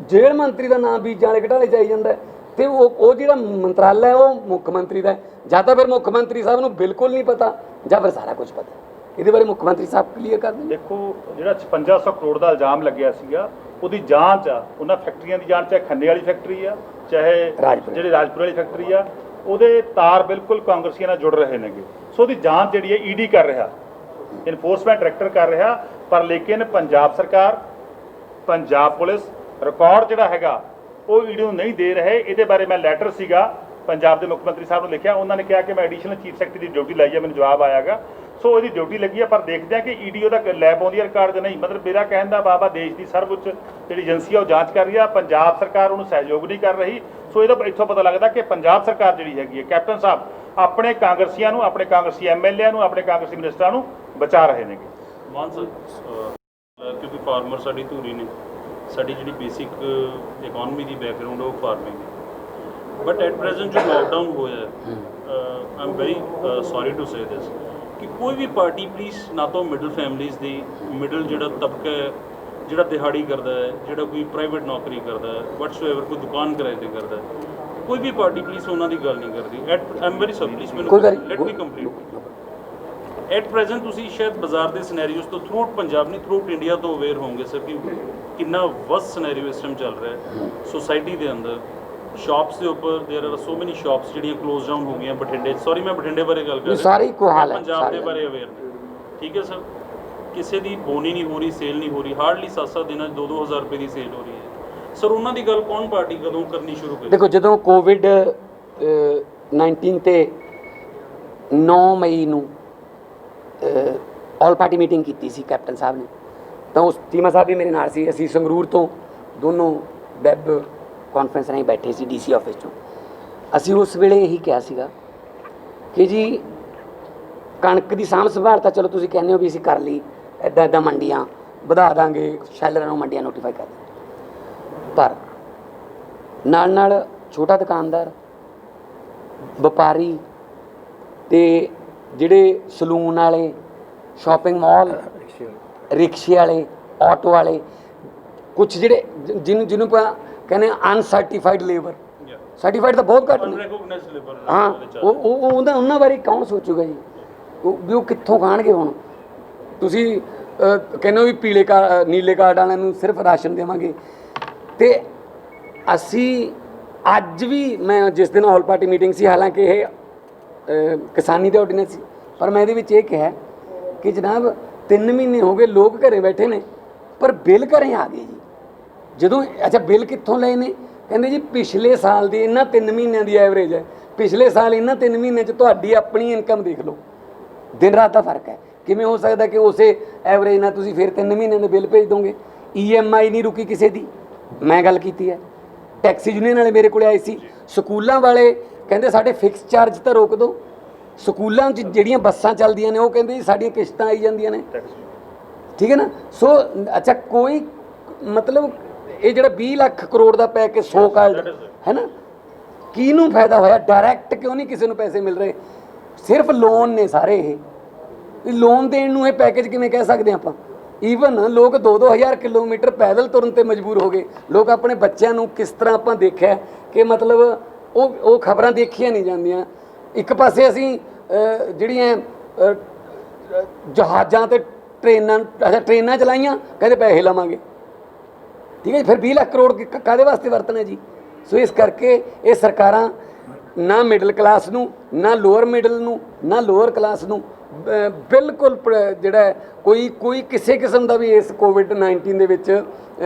ਜੇਲ੍ਹ ਮੰਤਰੀ ਦਾ ਨਾਂ ਬੀਜਾਂ ਵਾਲੇ ਘਟਾਲੇ 'ਚ ਆਈ ਜਾਂਦਾ। ਤੇ ਉਹ ਜਿਹੜਾ ਮੰਤਰਾਲਾ ਹੈ ਉਹ ਮੁੱਖ ਮੰਤਰੀ ਦਾ। ਜਾਂ ਤਾਂ ਫਿਰ ਮੁੱਖ ਮੰਤਰੀ ਸਾਹਿਬ ਨੂੰ ਬਿਲਕੁਲ ਨਹੀਂ ਪਤਾ, ਜਾਂ ਫਿਰ ਸਾਰਾ ਕੁਝ ਪਤਾ। ਇਹਦੇ ਬਾਰੇ ਮੁੱਖ ਮੰਤਰੀ ਸਾਹਿਬ ਕਲੀਅਰ ਕਰ ਦੇਣ। ਦੇਖੋ, ਜਿਹੜਾ 5600 ਕਰੋੜ ਦਾ ਇਲਜ਼ਾਮ ਲੱਗਿਆ ਸੀਗਾ, ਉਹਦੀ ਜਾਂਚ ਆ, ਉਹਨਾਂ ਫੈਕਟਰੀਆਂ ਦੀ ਜਾਂਚ, ਚਾਹੇ ਖੰਨੇ ਵਾਲੀ ਫੈਕਟਰੀ ਆ, ਚਾਹੇ ਜਿਹੜੀ ਰਾਜਪੁਰ ਵਾਲੀ ਫੈਕਟਰੀ ਆ, ਉਹਦੇ ਤਾਰ ਬਿਲਕੁਲ ਕਾਂਗਰਸੀਆਂ ਨਾਲ ਜੁੜ ਰਹੇ ਨੇਗੇ। ਸੋ ਉਹਦੀ ਜਾਂਚ ਜਿਹੜੀ ਹੈ ED ਕਰ ਰਿਹਾ, ਇਨਫੋਰਸਮੈਂਟ ਡਾਇਰੈਕਟਰ ਕਰ ਰਿਹਾ, ਪਰ ਲੇਕਿਨ ਪੰਜਾਬ ਸਰਕਾਰ, ਪੰਜਾਬ ਪੁਲਿਸ ਰਿਕਾਰਡ ਜਿਹੜਾ ਹੈਗਾ ਉਹ ED ਨੂੰ ਨਹੀਂ ਦੇ ਰਹੇ। ਇਹਦੇ ਬਾਰੇ ਮੈਂ ਲੈਟਰ ਸੀਗਾ ਪੰਜਾਬ ਦੇ ਮੁੱਖ ਮੰਤਰੀ ਸਾਹਿਬ ਨੂੰ ਲਿਖਿਆ, ਉਹਨਾਂ ਨੇ ਕਿਹਾ ਕਿ ਮੈਂ ਐਡੀਸ਼ਨਲ ਚੀਫ ਸੈਕਟਰੀ ਦੀ ਡਿਊਟੀ ਲਾਈ ਹੈ, ਮੈਨੂੰ ਜਵਾਬ ਆਇਆਗਾ। ਸੋ ਉਹਦੀ ਡਿਊਟੀ ਲੱਗੀ ਹੈ, ਪਰ ਦੇਖਦੇ ਹਾਂ ਕਿ ED ਉਹਦਾ ਲੈ ਪਾਉਂਦੀ ਹੈ ਰਿਕਾਰਡ ਜਾਂ ਨਹੀਂ। ਮਤਲਬ ਮੇਰਾ ਕਹਿਣ ਦਾ ਬਾਬਾ, ਦੇਸ਼ ਦੀ ਸਰਵਉੱਚ ਜਿਹੜੀ ਏਜੰਸੀ ਆ ਉਹ ਜਾਂਚ ਕਰ ਰਹੀ ਆ, ਪੰਜਾਬ ਸਰਕਾਰ ਉਹਨੂੰ ਸਹਿਯੋਗ ਨਹੀਂ ਕਰ ਰਹੀ। ਸੋ ਇਹਦਾ ਇੱਥੋਂ ਪਤਾ ਲੱਗਦਾ ਕਿ ਪੰਜਾਬ ਸਰਕਾਰ ਜਿਹੜੀ ਹੈਗੀ ਹੈ, ਕੈਪਟਨ ਸਾਹਿਬ ਆਪਣੇ ਕਾਂਗਰਸੀਆਂ ਨੂੰ, ਆਪਣੇ ਕਾਂਗਰਸੀ MLA ਨੂੰ, ਆਪਣੇ ਕਾਂਗਰਸੀ ਮਿਨਿਸਟਰਾਂ ਨੂੰ ਬਚਾ ਰਹੇ ਨੇਗੇ। ਮਾਨ ਸਰ, ਕਿਉਂਕਿ ਫਾਰਮਰ ਸਾਡੀ ਧੂਰੀ ਨੇ, ਸਾਡੀ ਜਿਹੜੀ ਬੇਸਿਕ ਇਕਨੋਮੀ ਦੀ ਬੈਕਗਰਾਉਂਡ ਉਹ ਫਾਰਮਿੰਗ ਹੈ। ਬਟ ਐਟ ਪ੍ਰੈਜ਼ੈਂਟ ਜੋ ਲਾਕਡਾਊਨ ਹੋਇਆ, I am very sorry to say this, ਕਿ ਕੋਈ ਵੀ ਪਾਰਟੀ ਪਲੀਜ਼ ਨਾ ਤਾਂ ਮਿਡਲ ਫੈਮਲੀਜ਼ ਦੀ, ਮਿਡਲ ਜਿਹੜਾ ਤਬਕਾ ਹੈ, ਜਿਹੜਾ ਦਿਹਾੜੀ ਕਰਦਾ ਹੈ, ਜਿਹੜਾ ਕੋਈ ਪ੍ਰਾਈਵੇਟ ਨੌਕਰੀ ਕਰਦਾ ਹੈ, ਵਟਸਐਵਰ ਕੋਈ ਦੁਕਾਨ ਕਿਰਾਏ 'ਤੇ ਕਰਦਾ ਹੈ, ਕੋਈ ਵੀ ਪਾਰਟੀ ਪਲੀਜ਼ ਉਹਨਾਂ ਦੀ ਗੱਲ ਨਹੀਂ ਕਰਦੀ। I am very sorry, please ਮੈਨੂੰ let me complete. At present ਤੁਸੀਂ ਸ਼ਾਇਦ ਬਾਜ਼ਾਰ ਦੇ ਸਿਨੈਰੀਓਜ਼ ਤੋਂ ਥਰੂਆਊਟ ਪੰਜਾਬ ਨਹੀਂ, ਥਰੂਆਊਟ ਇੰਡੀਆ ਤੋਂ ਅਵੇਅਰ ਹੋਵੋਗੇ ਸਰ ਕਿ ਕਿੰਨਾ ਵਰਸਟ ਸਿਨੈਰੀਓ ਇਸ ਟਾਈਮ ਚੱਲ ਰਿਹਾ ਹੈ ਸੋਸਾਇਟੀ ਦੇ ਅੰਦਰ। ਸ਼ਾਪਸ ਦੇ ਉੱਪਰ ਦੇਰ ਆਰ ਸੋ ਮੈਨੀ ਸ਼ਾਪਸ ਜਿਹੜੀਆਂ ਕਲੋਜ਼ ਡਾਊਨ ਹੋ ਗਈਆਂ ਬਠਿੰਡੇ। ਸੌਰੀ, ਮੈਂ ਬਠਿੰਡੇ ਬਾਰੇ ਗੱਲ ਕਰ ਰਿਹਾ, ਸਾਰੇ ਇੱਕੋ ਹਾਲ ਹੈ, ਪੰਜਾਬ ਦੇ ਬਾਰੇ ਅਵੇਅਰ ਨੇ, ਠੀਕ ਹੈ ਸਰ। ਕਿਸੇ ਦੀ ਬੋਨੀ ਨਹੀਂ ਹੋ ਰਹੀ, ਸੇਲ ਨਹੀਂ ਹੋ ਰਹੀ, ਹਾਰਡਲੀ 7-7 ਦਿਨਾਂ 'ਚ 2-2 ਹਜ਼ਾਰ ਰੁਪਏ ਦੀ ਸੇਲ ਹੋ ਰਹੀ ਹੈ ਸਰ। ਉਹਨਾਂ ਦੀ ਗੱਲ ਕੌਣ ਪਾਰਟੀ ਕਦੋਂ ਕਰਨੀ ਸ਼ੁਰੂ ਕਰੀ? ਦੇਖੋ, ਜਦੋਂ COVID-19 ਤੇ 9 ਮਈ ਨੂੰ ਆਲ ਪਾਰਟੀ ਮੀਟਿੰਗ ਕੀਤੀ ਸੀ ਕੈਪਟਨ ਸਾਹਿਬ ਨੇ, ਤਾਂ ਉਸ ਚੀਮਾ ਸਾਹਿਬ ਵੀ ਮੇਰੇ ਨਾਲ ਸੀ। ਅਸੀਂ ਸੰਗਰੂਰ ਤੋਂ ਦੋਨੋਂ ਵੈਬ ਕਾਨਫਰੰਸ ਰਾਹੀਂ ਬੈਠੇ ਸੀ DC ਆਫਿਸ 'ਚੋਂ। ਅਸੀਂ ਉਸ ਵੇਲੇ ਇਹੀ ਕਿਹਾ ਸੀਗਾ ਕਿ ਜੀ ਕਣਕ ਦੀ ਸਾਂਭ ਸੰਭਾਲ ਤਾਂ ਚਲੋ ਤੁਸੀਂ ਕਹਿੰਦੇ ਹੋ ਵੀ ਅਸੀਂ ਕਰ ਲਈ, ਇੱਦਾਂ ਮੰਡੀਆਂ ਵਧਾ ਦਾਂਗੇ, ਸ਼ੈਲਰਾਂ ਨੂੰ ਮੰਡੀਆਂ ਨੋਟੀਫਾਈ ਕਰ ਦਾਂਗੇ, ਪਰ ਨਾਲ ਛੋਟਾ ਦੁਕਾਨਦਾਰ, ਵਪਾਰੀ ਤੇ ਜਿਹੜੇ ਸਲੂਨ ਵਾਲੇ, ਸ਼ਾਪਿੰਗ ਮਾਲ, ਰਿਕਸ਼ੇ ਵਾਲੇ, ਆਟੋ ਵਾਲੇ, ਕੁਛ ਜਿਹੜੇ ਜਿਹਨੂੰ ਕਹਿੰਦੇ ਅਨਸਰਟੀਫਾਈਡ ਲੇਬਰ, ਸਰਟੀਫਾਈਡ ਤਾਂ ਬਹੁਤ ਘੱਟ ਨੇ। ਹਾਂ, ਉਹਨਾਂ ਬਾਰੇ ਕੌਣ ਸੋਚੂਗਾ ਜੀ? ਵੀ ਉਹ ਕਿੱਥੋਂ ਖਾਣਗੇ? ਹੁਣ ਤੁਸੀਂ ਕਹਿੰਦੇ ਹੋ ਵੀ ਨੀਲੇ ਕਾਰਡ ਵਾਲਿਆਂ ਨੂੰ ਸਿਰਫ ਰਾਸ਼ਨ ਦੇਵਾਂਗੇ, ਤੇ ਅਸੀਂ ਅੱਜ ਵੀ, ਮੈਂ ਜਿਸ ਦਿਨ ਆਲ ਪਾਰਟੀ ਮੀਟਿੰਗ ਸੀ, ਹਾਲਾਂਕਿ ਇਹ ਕਿਸਾਨੀ ਦੇ ਆਰਡੀਨੈਂਸ ਸੀ, ਪਰ ਮੈਂ ਇਹਦੇ ਵਿੱਚ ਇਹ ਕਿਹਾ ਕਿ ਜਨਾਬ 3 ਮਹੀਨੇ ਹੋ ਗਏ ਲੋਕ ਘਰੇ ਬੈਠੇ ਨੇ, ਪਰ ਬਿੱਲ ਘਰੇ ਆ ਗਏ ਜੀ। ਜਦੋਂ ਅੱਛਾ ਬਿੱਲ ਕਿੱਥੋਂ ਲਏ ਨੇ? ਕਹਿੰਦੇ ਜੀ ਪਿਛਲੇ ਸਾਲ ਦੀ ਇਹਨਾਂ 3 ਮਹੀਨਿਆਂ ਦੀ ਐਵਰੇਜ ਹੈ ਪਿਛਲੇ ਸਾਲ ਇਹਨਾਂ 3 ਮਹੀਨਿਆਂ 'ਚ ਤੁਹਾਡੀ ਆਪਣੀ ਇਨਕਮ ਦੇਖ ਲਓ, ਦਿਨ ਰਾਤ ਦਾ ਫਰਕ ਹੈ। ਕਿਵੇਂ ਹੋ ਸਕਦਾ ਕਿ ਉਸੇ ਐਵਰੇਜ ਨਾਲ ਤੁਸੀਂ ਫਿਰ 3 ਮਹੀਨਿਆਂ ਦੇ ਬਿੱਲ ਭੇਜ ਦੋਗੇ? EMI ਨਹੀਂ ਰੁਕੀ ਕਿਸੇ ਦੀ, ਮੈਂ ਗੱਲ ਕੀਤੀ ਹੈ। ਟੈਕਸੀ ਯੂਨੀਅਨ ਵਾਲੇ ਮੇਰੇ ਕੋਲ ਆਏ ਸੀ, ਸਕੂਲਾਂ ਵਾਲੇ ਕਹਿੰਦੇ ਸਾਡੇ ਫਿਕਸ ਚਾਰਜ ਤਾਂ ਰੋਕ ਦਿਓ। ਸਕੂਲਾਂ 'ਚ ਜਿਹੜੀਆਂ ਬੱਸਾਂ ਚੱਲਦੀਆਂ ਨੇ ਉਹ ਕਹਿੰਦੇ ਜੀ ਸਾਡੀਆਂ ਕਿਸ਼ਤਾਂ ਆਈ ਜਾਂਦੀਆਂ ਨੇ, ਠੀਕ ਹੈ ਨਾ। ਸੋ ਅੱਛਾ, ਕੋਈ ਮਤਲਬ ਇਹ ਜਿਹੜਾ 20 ਲੱਖ ਕਰੋੜ ਦਾ ਪੈਕੇਜ ਸੋ ਕਾਲਡ ਹੈ ਨਾ, ਕਿਹਨੂੰ ਫਾਇਦਾ ਹੋਇਆ? ਡਾਇਰੈਕਟ ਕਿਉਂ ਨਹੀਂ ਕਿਸੇ ਨੂੰ ਪੈਸੇ ਮਿਲ ਰਹੇ? ਸਿਰਫ ਲੋਨ ਨੇ ਸਾਰੇ। ਇਹ ਲੋਨ ਦੇਣ ਨੂੰ ਇਹ ਪੈਕੇਜ ਕਿਵੇਂ ਕਹਿ ਸਕਦੇ ਆਪਾਂ? ਈਵਨ ਲੋਕ 2-2 ਹਜ਼ਾਰ ਕਿਲੋਮੀਟਰ ਪੈਦਲ ਤੁਰਨ ਤੇ ਮਜਬੂਰ ਹੋ ਗਏ। ਲੋਕ ਆਪਣੇ ਬੱਚਿਆਂ ਨੂੰ ਕਿਸ ਤਰ੍ਹਾਂ ਆਪਾਂ ਦੇਖਿਆ ਕਿ ਮਤਲਬ ਉਹ ਖਬਰਾਂ ਦੇਖੀਆਂ ਨਹੀਂ ਜਾਂਦੀਆਂ। ਇੱਕ ਪਾਸੇ ਅਸੀਂ ਜਿਹੜੀਆਂ ਜਹਾਜ਼ਾਂ ਤੇ ਟ੍ਰੇਨਾਂ ਚਲਾਈਆਂ, ਕਹਿੰਦੇ ਪੈਸੇ ਲਵਾਂਗੇ, ਠੀਕ ਹੈ ਜੀ। ਫਿਰ 20 ਲੱਖ ਕਰੋੜ ਕਾਹਦੇ ਵਾਸਤੇ ਵਰਤਣਾ ਜੀ? ਸੋ ਇਸ ਕਰਕੇ ਇਹ ਸਰਕਾਰਾਂ ਨਾ ਮਿਡਲ ਕਲਾਸ ਨੂੰ, ਨਾ ਲੋਅਰ ਮਿਡਲ ਨੂੰ, ਨਾ ਲੋਅਰ ਕਲਾਸ ਨੂੰ ਬਿਲਕੁਲ ਜਿਹੜਾ ਕੋਈ ਕਿਸੇ ਕਿਸਮ ਦਾ ਵੀ ਇਸ ਕੋਵਿਡ-19 ਦੇ ਵਿੱਚ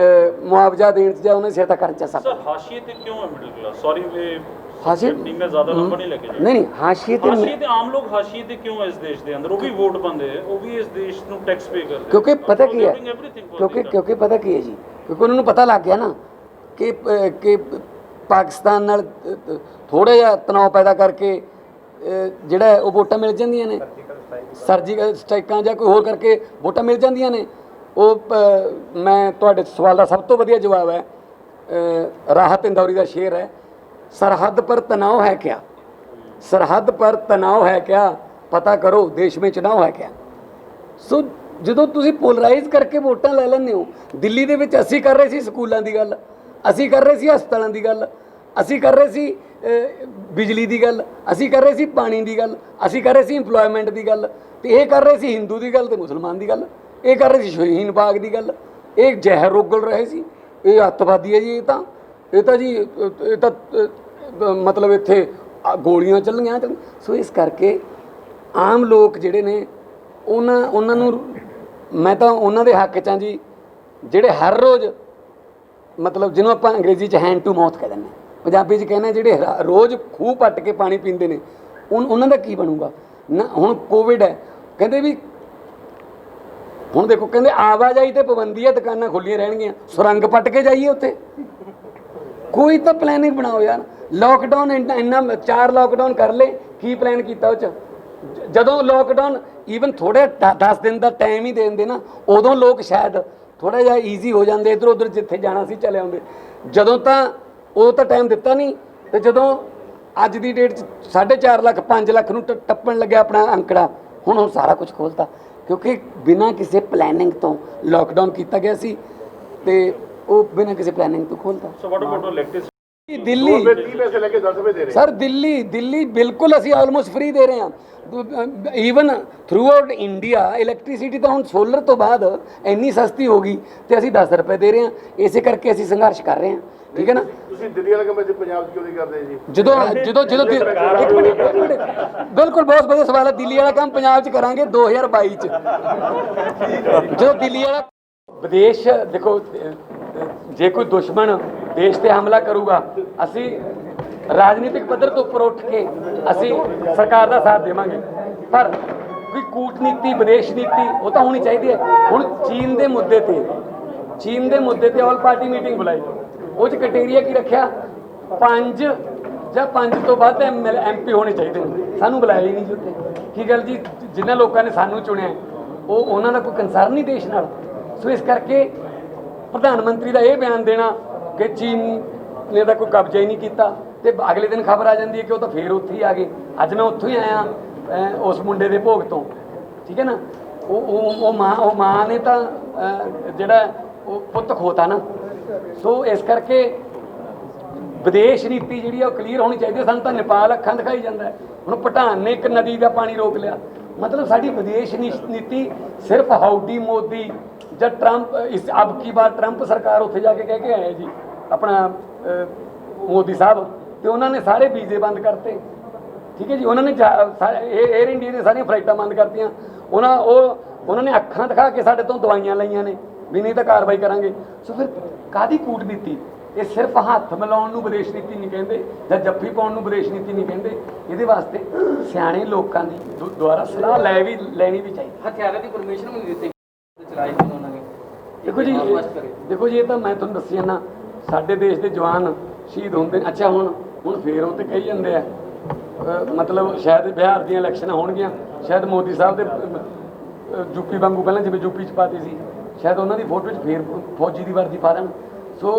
ਮੁਆਵਜ਼ਾ ਦੇਣ 'ਚ ਜਾਂ ਉਹਨਾਂ ਸਿਰ ਤਾਂ ਖਰਚਾ ਸਕਦਾ। ਸਰ ਹਾਸ਼ੀਏ ਤੇ ਕਿਉਂ ਹੈ ਮਿਡਲ ਕਲਾਸ? ਸੌਰੀ ਵੇ ਹਾਸ਼ੀਏ ਮੈਂ ਜ਼ਿਆਦਾ ਲੰਬਾ ਨਹੀਂ ਲੈ ਕੇ ਜਾਣਾ। ਨਹੀਂ ਹਾਸ਼ੀਏ ਤੇ ਆਮ ਲੋਕ ਹਾਸ਼ੀਏ ਤੇ ਕਿਉਂ ਹੈ ਇਸ ਦੇਸ਼ ਦੇ ਅੰਦਰ? ਉਹ ਵੀ ਵੋਟ ਪਾਉਂਦੇ ਹੈ, ਉਹ ਵੀ ਇਸ ਦੇਸ਼ ਨੂੰ ਟੈਕਸ ਪੇ ਕਰਦੇ। ਕਿਉਂਕਿ ਪਤਾ ਕੀ ਹੈ, ਕਿਉਂਕਿ ਪਤਾ ਕੀ ਹੈ ਜੀ, ਕਿਉਂਕਿ ਉਹਨਾਂ ਨੂੰ ਪਤਾ ਲੱਗ ਗਿਆ ਨਾ ਕਿ ਪਾਕਿਸਤਾਨ ਨਾਲ ਥੋੜ੍ਹਾ ਜਿਹਾ ਤਣਾਅ ਪੈਦਾ ਕਰਕੇ ਜਿਹੜਾ ਉਹ ਵੋਟਾਂ ਮਿਲ ਜਾਂਦੀਆਂ ਨੇ, ਸਰਜੀਕਲ ਸਟ੍ਰਾਈਕਾਂ ਜਾਂ ਕੋਈ ਹੋਰ ਕਰਕੇ ਵੋਟਾਂ ਮਿਲ ਜਾਂਦੀਆਂ ਨੇ। ਉਹ ਮੈਂ ਤੁਹਾਡੇ ਸਵਾਲ ਦਾ ਸਭ ਤੋਂ ਵਧੀਆ ਜਵਾਬ ਹੈ, ਰਾਹਤ ਇੰਦੌਰੀ ਦਾ ਸ਼ੇਰ ਹੈ, सरहद पर तनाव है क्या, सरहद पर तनाव है क्या, पता करो देश में चुनाव है क्या। सो ਜਦੋਂ ਤੁਸੀਂ ਪੋਲਰਾਈਜ਼ ਕਰਕੇ ਵੋਟਾਂ ਲੈ ਲੈਂਦੇ ਹੋ, ਦਿੱਲੀ ਦੇ ਵਿੱਚ ਅਸੀਂ ਕਰ ਰਹੇ ਸੀ ਸਕੂਲਾਂ ਦੀ ਗੱਲ, ਅਸੀਂ ਕਰ ਰਹੇ ਸੀ ਹਸਪਤਾਲਾਂ ਦੀ ਗੱਲ, ਅਸੀਂ ਕਰ ਰਹੇ ਸੀ ਬਿਜਲੀ ਦੀ ਗੱਲ, ਅਸੀਂ ਕਰ ਰਹੇ ਸੀ ਪਾਣੀ ਦੀ ਗੱਲ, ਅਸੀਂ ਕਰ ਰਹੇ ਸੀ ਇੰਪਲੋਇਮੈਂਟ ਦੀ ਗੱਲ, ਤੇ ਇਹ ਕਰ ਰਹੇ ਸੀ ਹਿੰਦੂ ਦੀ ਗੱਲ ਤੇ ਮੁਸਲਮਾਨ ਦੀ ਗੱਲ, ਇਹ ਕਰ ਰਹੇ ਸੀ ਸ਼ਹੀਨ ਬਾਗ ਦੀ ਗੱਲ, ਇਹ ਜ਼ਹਿਰ ਰੋਗਲ ਰਹੇ ਸੀ, ਇਹ ਅੱਤਵਾਦੀ ਹੈ ਜੀ, ਇਹ ਤਾਂ ਜੀ ਇਹ ਤਾਂ ਮਤਲਬ ਇੱਥੇ ਗੋਲੀਆਂ ਚੱਲੀਆਂ। ਸੋ ਇਸ ਕਰਕੇ ਆਮ ਲੋਕ ਜਿਹੜੇ ਨੇ ਉਹਨਾਂ ਨੂੰ ਮੈਂ ਤਾਂ ਉਹਨਾਂ ਦੇ ਹੱਕ 'ਚ ਹਾਂ ਜੀ, ਜਿਹੜੇ ਹਰ ਰੋਜ਼ ਮਤਲਬ ਜਿਹਨੂੰ ਆਪਾਂ ਅੰਗਰੇਜ਼ੀ 'ਚ ਹੈਂਡ ਟੂ ਮਾਊਥ ਕਹਿ ਦਿੰਦੇ, ਪੰਜਾਬੀ 'ਚ ਕਹਿੰਦੇ ਜਿਹੜੇ ਰੋਜ਼ ਖੂਹ ਪੱਟ ਕੇ ਪਾਣੀ ਪੀਂਦੇ ਨੇ, ਉਹਨਾਂ ਦਾ ਕੀ ਬਣੂਗਾ ਨਾ। ਹੁਣ ਕੋਵਿਡ ਹੈ, ਕਹਿੰਦੇ ਵੀ ਹੁਣ ਦੇਖੋ, ਕਹਿੰਦੇ ਆਵਾਜਾਈ ਤੇ ਪਾਬੰਦੀ ਹੈ, ਦੁਕਾਨਾਂ ਖੁੱਲ੍ਹੀਆਂ ਰਹਿਣਗੀਆਂ, ਸੁਰੰਗ ਪੱਟ ਕੇ ਜਾਈਏ ਉੱਥੇ? ਕੋਈ ਤਾਂ ਪਲੈਨਿੰਗ ਬਣਾਓ ਯਾਰ। ਲੋਕਡਾਊਨ ਇੰਨਾ 4 ਲੋਕਡਾਊਨ ਕਰ ਲਏ, ਕੀ ਪਲਾਨ ਕੀਤਾ ਉਹ 'ਚ? ਜਦੋਂ ਲੋਕਡਾਊਨ ਈਵਨ ਥੋੜ੍ਹਾ 10 ਦਿਨ ਦਾ ਟਾਈਮ ਹੀ ਦੇ ਦਿੰਦੇ ਨਾ, ਉਦੋਂ ਲੋਕ ਸ਼ਾਇਦ ਥੋੜ੍ਹਾ ਜਿਹਾ ਈਜ਼ੀ ਹੋ ਜਾਂਦੇ, ਇੱਧਰ ਉੱਧਰ ਜਿੱਥੇ ਜਾਣਾ ਸੀ ਚਲੇ ਆਉਂਦੇ। ਜਦੋਂ ਤਾਂ ਉਹ ਤਾਂ ਟਾਈਮ ਦਿੱਤਾ ਨਹੀਂ, ਅਤੇ ਜਦੋਂ ਅੱਜ ਦੀ ਡੇਟ 'ਚ 4.5 ਲੱਖ 5 ਲੱਖ ਨੂੰ ਟੱਪਣ ਲੱਗਿਆ ਆਪਣਾ ਅੰਕੜਾ, ਹੁਣ ਸਾਰਾ ਕੁਝ ਖੋਲ੍ਹਤਾ, ਕਿਉਂਕਿ ਬਿਨਾਂ ਕਿਸੇ ਪਲੈਨਿੰਗ ਤੋਂ ਲੋਕਡਾਊਨ ਕੀਤਾ ਗਿਆ ਸੀ, ਅਤੇ ਉਹ ਬਿਨਾਂ ਕਿਸੇ ਪਲੈਨਿੰਗ ਤੋਂ ਖੋਲ੍ਹਤਾ। ਦਿੱਲੀ ਸਰ, ਦਿੱਲੀ ਬਿਲਕੁਲ ਅਸੀਂ ਆਲਮੋਸਟ ਫ੍ਰੀ ਦੇ ਰਹੇ ਹਾਂ। Even through out India electricity ਤਾਂ ਹੁਣ ਸੋਲਰ ਤੋਂ ਬਾਅਦ ਇੰਨੀ ਸਸਤੀ ਹੋ ਗਈ ਅਤੇ ਅਸੀਂ 10 ਰੁਪਏ ਦੇ ਰਹੇ ਹਾਂ। ਇਸੇ ਕਰਕੇ ਅਸੀਂ ਸੰਘਰਸ਼ ਕਰ ਰਹੇ ਹਾਂ, ਠੀਕ ਹੈ ਨਾ। ਤੁਸੀਂ ਦਿੱਲੀ ਵਾਲੇ ਕੰਮ ਪੰਜਾਬ 'ਚ ਕਿਉਂ ਨਹੀਂ ਕਰਦੇ ਜੀ? ਜਦੋਂ ਇੱਕ ਮਿੰਟ ਬਿਲਕੁਲ ਬਹੁਤ ਵਧੀਆ ਸਵਾਲ ਹੈ। ਦਿੱਲੀ ਵਾਲਾ ਕੰਮ ਪੰਜਾਬ 'ਚ ਕਰਾਂਗੇ 2022 'ਚ। ਜਦੋਂ ਦਿੱਲੀ ਵਾਲਾ ਵਿਦੇਸ਼ ਦੇਖੋ, ਜੇ ਕੋਈ ਦੁਸ਼ਮਣ ਦੇਸ਼ 'ਤੇ ਹਮਲਾ ਕਰੂਗਾ, ਅਸੀਂ ਰਾਜਨੀਤਿਕ ਪੱਧਰ ਤੋਂ ਉੱਪਰ ਉੱਠ ਕੇ ਅਸੀਂ ਸਰਕਾਰ ਦਾ ਸਾਥ ਦੇਵਾਂਗੇ, ਪਰ ਕੋਈ ਕੂਟਨੀਤੀ ਵਿਦੇਸ਼ ਨੀਤੀ ਉਹ ਤਾਂ ਹੋਣੀ ਚਾਹੀਦੀ ਹੈ। ਹੁਣ ਚੀਨ ਦੇ ਮੁੱਦੇ ਤੇ ਆਲ ਪਾਰਟੀ ਮੀਟਿੰਗ ਬੁਲਾਈ, ਉਹ 'ਚ ਕ੍ਰਾਈਟੇਰੀਆ ਕੀ ਰੱਖਿਆ? 5 ਜਾਂ 5 ਤੋਂ ਵੱਧ MP ਹੋਣੇ ਚਾਹੀਦੇ ਨੇ। ਸਾਨੂੰ ਬੁਲਾਇਆ ਹੀ ਨਹੀਂ ਜੀ ਉੱਥੇ। ਕੀ ਗੱਲ ਜੀ, ਜਿਨ੍ਹਾਂ ਲੋਕਾਂ ਨੇ ਸਾਨੂੰ ਚੁਣਿਆ ਉਹਨਾਂ ਦਾ ਕੋਈ ਕੰਸਰਨ ਨਹੀਂ ਦੇਸ਼ ਨਾਲ। ਸੋ ਇਸ ਕਰਕੇ ਪ੍ਰਧਾਨ ਮੰਤਰੀ ਦਾ ਇਹ ਬਿਆਨ ਦੇਣਾ ਕਿ ਚੀਨ ਨੇ ਤਾਂ ਕੋਈ ਕਬਜ਼ਾ ਹੀ ਨਹੀਂ ਕੀਤਾ, ਤੇ ਅਗਲੇ ਦਿਨ ਖਬਰ ਆ ਜਾਂਦੀ ਹੈ ਕਿ ਉਹ ਤਾਂ ਫੇਰ ਉੱਥੇ ਹੀ ਆ ਗਏ। ਅੱਜ ਮੈਂ ਉੱਥੋਂ ਹੀ ਆਇਆ ਉਸ ਮੁੰਡੇ ਦੇ ਭੋਗ ਤੋਂ, ਠੀਕ ਹੈ ਨਾ। ਉਹ ਮਾਂ ਨੇ ਤਾਂ ਜਿਹੜਾ ਉਹ ਪੁੱਤ ਖੋਤਾ ਨਾ। ਸੋ ਇਸ ਕਰਕੇ ਵਿਦੇਸ਼ ਨੀਤੀ ਜਿਹੜੀ ਆ ਉਹ ਕਲੀਅਰ ਹੋਣੀ ਚਾਹੀਦੀ ਹੈ। ਸਾਨੂੰ ਤਾਂ ਨੇਪਾਲ ਅੱਖਾਂ ਦਿਖਾਈ ਜਾਂਦਾ ਹੈ। ਹੁਣ ਭੂਟਾਨ ਨੇ ਇੱਕ ਨਦੀ ਦਾ ਪਾਣੀ ਰੋਕ ਲਿਆ। ਮਤਲਬ ਸਾਡੀ ਵਿਦੇਸ਼ ਨੀਤੀ ਸਿਰਫ ਹਾਊਡੀ ਮੋਦੀ ਜਾਂ ਟਰੰਪ, ਇਸ ਅਬ ਕੀ ਬਾਰ ਟਰੰਪ ਸਰਕਾਰ ਉੱਥੇ ਜਾ ਕੇ ਕਹਿ ਕੇ ਆਏ ਜੀ ਆਪਣਾ ਮੋਦੀ ਸਾਹਿਬ, ਤੇ ਉਹਨਾਂ ਨੇ ਸਾਰੇ ਵੀਜ਼ੇ ਬੰਦ ਕਰਤੇ, ਠੀਕ ਹੈ ਜੀ। ਉਹਨਾਂ ਨੇ ਏਅਰ ਇੰਡੀਆ ਦੀਆਂ ਸਾਰੀਆਂ ਫਲਾਈਟਾਂ ਬੰਦ ਕਰਤੀਆਂ। ਉਹਨਾਂ ਨੇ ਅੱਖਾਂ ਦਿਖਾ ਕੇ ਸਾਡੇ ਤੋਂ ਦਵਾਈਆਂ ਲਈਆਂ ਨੇ ਵੀ ਨਹੀਂ ਤਾਂ ਕਾਰਵਾਈ ਕਰਾਂਗੇ। ਸੋ ਫਿਰ ਕਾਹਦੀ ਕੂਟਨੀਤੀ? ਇਹ ਸਿਰਫ ਹੱਥ ਮਿਲਾਉਣ ਨੂੰ ਵਿਦੇਸ਼ ਨੀਤੀ ਨਹੀਂ ਕਹਿੰਦੇ ਜਾਂ ਜੱਫੀ ਪਾਉਣ ਨੂੰ ਵਿਦੇਸ਼ ਨੀਤੀ ਨਹੀਂ ਕਹਿੰਦੇ। ਇਹਦੇ ਵਾਸਤੇ ਸਿਆਣੇ ਲੋਕਾਂ ਦੀ ਦੁਆਰਾ ਸਲਾਹ ਲੈਣੀ ਵੀ ਚਾਹੀਦੀ। ਹਥਿਆਰਾਂ ਦੀ ਪਰਮਿਸ਼ਨ ਵੀ ਨਹੀਂ ਦਿੱਤੀ ਚਲਾਈ ਸੀ ਉਹਨਾਂ ਨੇ। ਦੇਖੋ ਜੀ ਇਹ ਤਾਂ ਮੈਂ ਤੁਹਾਨੂੰ ਦੱਸੀ ਜਾਂਦਾ, ਸਾਡੇ ਦੇਸ਼ ਦੇ ਜਵਾਨ ਸ਼ਹੀਦ ਹੁੰਦੇ ਨੇ। ਅੱਛਾ ਹੁਣ ਫੇਰ ਉਹ ਤੇ ਕਹੀ ਜਾਂਦੇ ਆ ਮਤਲਬ ਸ਼ਾਇਦ ਬਿਹਾਰ ਦੀਆਂ ਇਲੈਕਸ਼ਨਾਂ ਹੋਣਗੀਆਂ, ਸ਼ਾਇਦ ਮੋਦੀ ਸਾਹਿਬ ਦੇ ਯੂਪੀ ਵਾਂਗੂ ਪਹਿਲਾਂ ਜਿਵੇਂ ਯੂਪੀ 'ਚ ਪਾਤੀ ਸੀ, ਸ਼ਾਇਦ ਉਹਨਾਂ ਦੀ ਫੋਟੋ 'ਚ ਫੇਰ ਫੌਜੀ ਦੀ ਵਰਦੀ ਪਾ ਦੇਣ। ਸੋ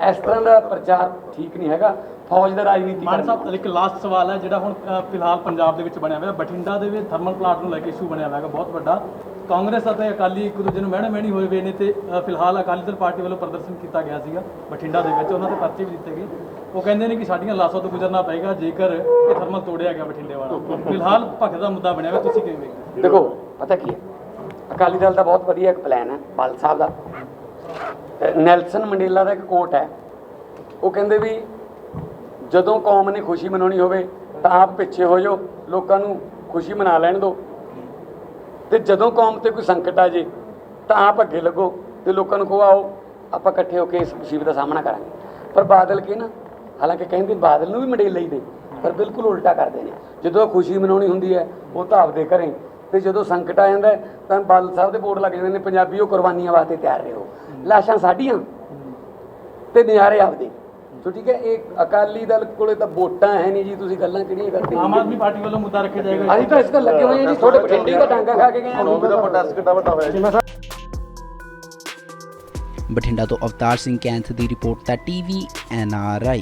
ਇਸ ਤਰ੍ਹਾਂ ਦਾ ਪ੍ਰਚਾਰ ਠੀਕ ਨਹੀਂ ਹੈਗਾ। ਫੌਜ ਦਾ ਰਾਜਨੀਤੀ ਮਾਨ ਸਾਹਿਬ ਇੱਕ ਲਾਸਟ ਸਵਾਲ ਹੈ ਜਿਹੜਾ ਹੁਣ ਫਿਲਹਾਲ ਪੰਜਾਬ ਦੇ ਵਿੱਚ ਬਣਿਆ ਹੋਇਆ ਬਠਿੰਡਾ ਦੇ ਵਿੱਚ ਥਰਮਲ ਪਲਾਂਟ ਨੂੰ ਲੈ ਕੇ ਇਸ਼ੂ ਬਣਿਆ ਹੋਇਆ ਬਹੁਤ ਵੱਡਾ। ਕਾਂਗਰਸ ਅਤੇ ਅਕਾਲੀ ਇੱਕ ਦੂਜੇ ਨੂੰ ਮਹਿਣੀ ਹੋਏ ਵੇ ਨੇ ਤੇ ਫਿਲਹਾਲ ਅਕਾਲੀ ਦਲ ਪਾਰਟੀ ਵੱਲੋਂ ਪ੍ਰਦਰਸ਼ਨ ਕੀਤਾ ਗਿਆ ਸੀਗਾ ਬਠਿੰਡਾ ਦੇ ਵਿੱਚ, ਉਹਨਾਂ ਦੇ ਪਰਚੇ ਵੀ ਦਿੱਤੇ ਗਏ। ਉਹ ਕਹਿੰਦੇ ਨੇ ਕਿ ਸਾਡੀਆਂ ਲਾਸ਼ਾਂ ਤੋਂ ਗੁਜ਼ਰਨਾ ਪਏਗਾ ਜੇਕਰ ਇਹ ਥਰਮਲ ਤੋੜਿਆ ਗਿਆ ਬਠਿੰਡੇ ਵਾਲਾ। ਫਿਲਹਾਲ ਭਖਤ ਦਾ ਮੁੱਦਾ ਬਣਿਆ ਹੋਇਆ, ਤੁਸੀਂ ਕਿਵੇਂ ਵੇਖਦੇ? ਦੇਖੋ ਪਤਾ ਕੀ ਹੈ, ਅਕਾਲੀ ਦਲ ਦਾ ਬਹੁਤ ਵਧੀਆ ਇੱਕ ਪਲਾਨ ਹੈ ਬਾਲ ਸਾਹਿਬ ਦਾ। ਨੈਲਸਨ ਮੰਡੇਲਾ ਦਾ ਇੱਕ ਕੋਟ ਹੈ, ਉਹ ਕਹਿੰਦੇ ਵੀ ਜਦੋਂ ਕੌਮ ਨੇ ਖੁਸ਼ੀ ਮਨਾਉਣੀ ਹੋਵੇ ਤਾਂ ਆਪ ਪਿੱਛੇ ਹੋ ਜਾਓ, ਲੋਕਾਂ ਨੂੰ ਖੁਸ਼ੀ ਮਨਾ ਲੈਣ ਦਿਓ, ਤੇ ਜਦੋਂ ਕੌਮ ਤੇ ਕੋਈ ਸੰਕਟ ਆ ਜੇ ਤਾਂ ਆਪ ਅੱਗੇ ਲੱਗੋ ਤੇ ਲੋਕਾਂ ਨੂੰ ਕਹੋ ਆਓ ਆਪਾਂ ਇਕੱਠੇ ਹੋ ਕੇ ਇਸ ਮੁਸੀਬਤ ਦਾ ਸਾਹਮਣਾ ਕਰਾਂਗੇ। ਪਰ ਬਾਦਲ ਕੀ ਨਾ, ਹਾਲਾਂਕਿ ਕਹਿੰਦੇ ਬਾਦਲ ਨੂੰ ਵੀ ਮੰਡੇਲਾ ਹੀ ਦੇ, ਪਰ ਬਿਲਕੁਲ ਉਲਟਾ ਕਰਦੇ ਨੇ। ਜਦੋਂ ਖੁਸ਼ੀ ਮਨਾਉਣੀ ਹੁੰਦੀ ਹੈ ਉਹ ਤਾਂ ਆਪਦੇ ਘਰੇ, ਤੇ ਜਦੋਂ ਸੰਕਟ ਆ ਜਾਂਦਾ ਤਾਂ ਬਾਦਲ ਸਾਹਿਬ ਦੇ ਬੋਰਡ ਲੱਗ ਜਾਂਦੇ ਨੇ ਪੰਜਾਬੀਓ ਕੁਰਬਾਨੀਆਂ ਵਾਸਤੇ ਤਿਆਰ ਰਹੋ, ਲਾਸ਼ਾਂ ਸਾਡੀਆਂ ਤੇ ਨਜ਼ਾਰੇ ਆਪਦੇ। ਸੋ ਠੀਕ ਹੈ, ਇਹ ਅਕਾਲੀ ਦਲ ਕੋਲੇ ਤਾਂ ਵੋਟਾਂ ਹੈ ਨਹੀਂ ਜੀ, ਤੁਸੀਂ ਗੱਲਾਂ ਕਿਹੜੀਆਂ ਕਰਦੇ ਹੋ? ਆਮ ਆਦਮੀ ਪਾਰਟੀ ਵੱਲੋਂ ਮੁੱਦਾ ਰੱਖਿਆ ਜਾਏਗਾ। ਅਸੀਂ ਤਾਂ ਇਸ ਤੇ ਲੱਗੇ ਹੋਏ ਹਾਂ ਜੀ, ਤੁਹਾਡੇ ਬਠਿੰਡੇ ਦਾ ਡਾਂਗਾ ਖਾ ਕੇ ਗਏ ਹਾਂ। ਬਠਿੰਡਾ ਤੋਂ ਅਵਤਾਰ ਸਿੰਘ ਕੈਂਥ ਦੀ ਰਿਪੋਰਟ ਦਾ TV NRI।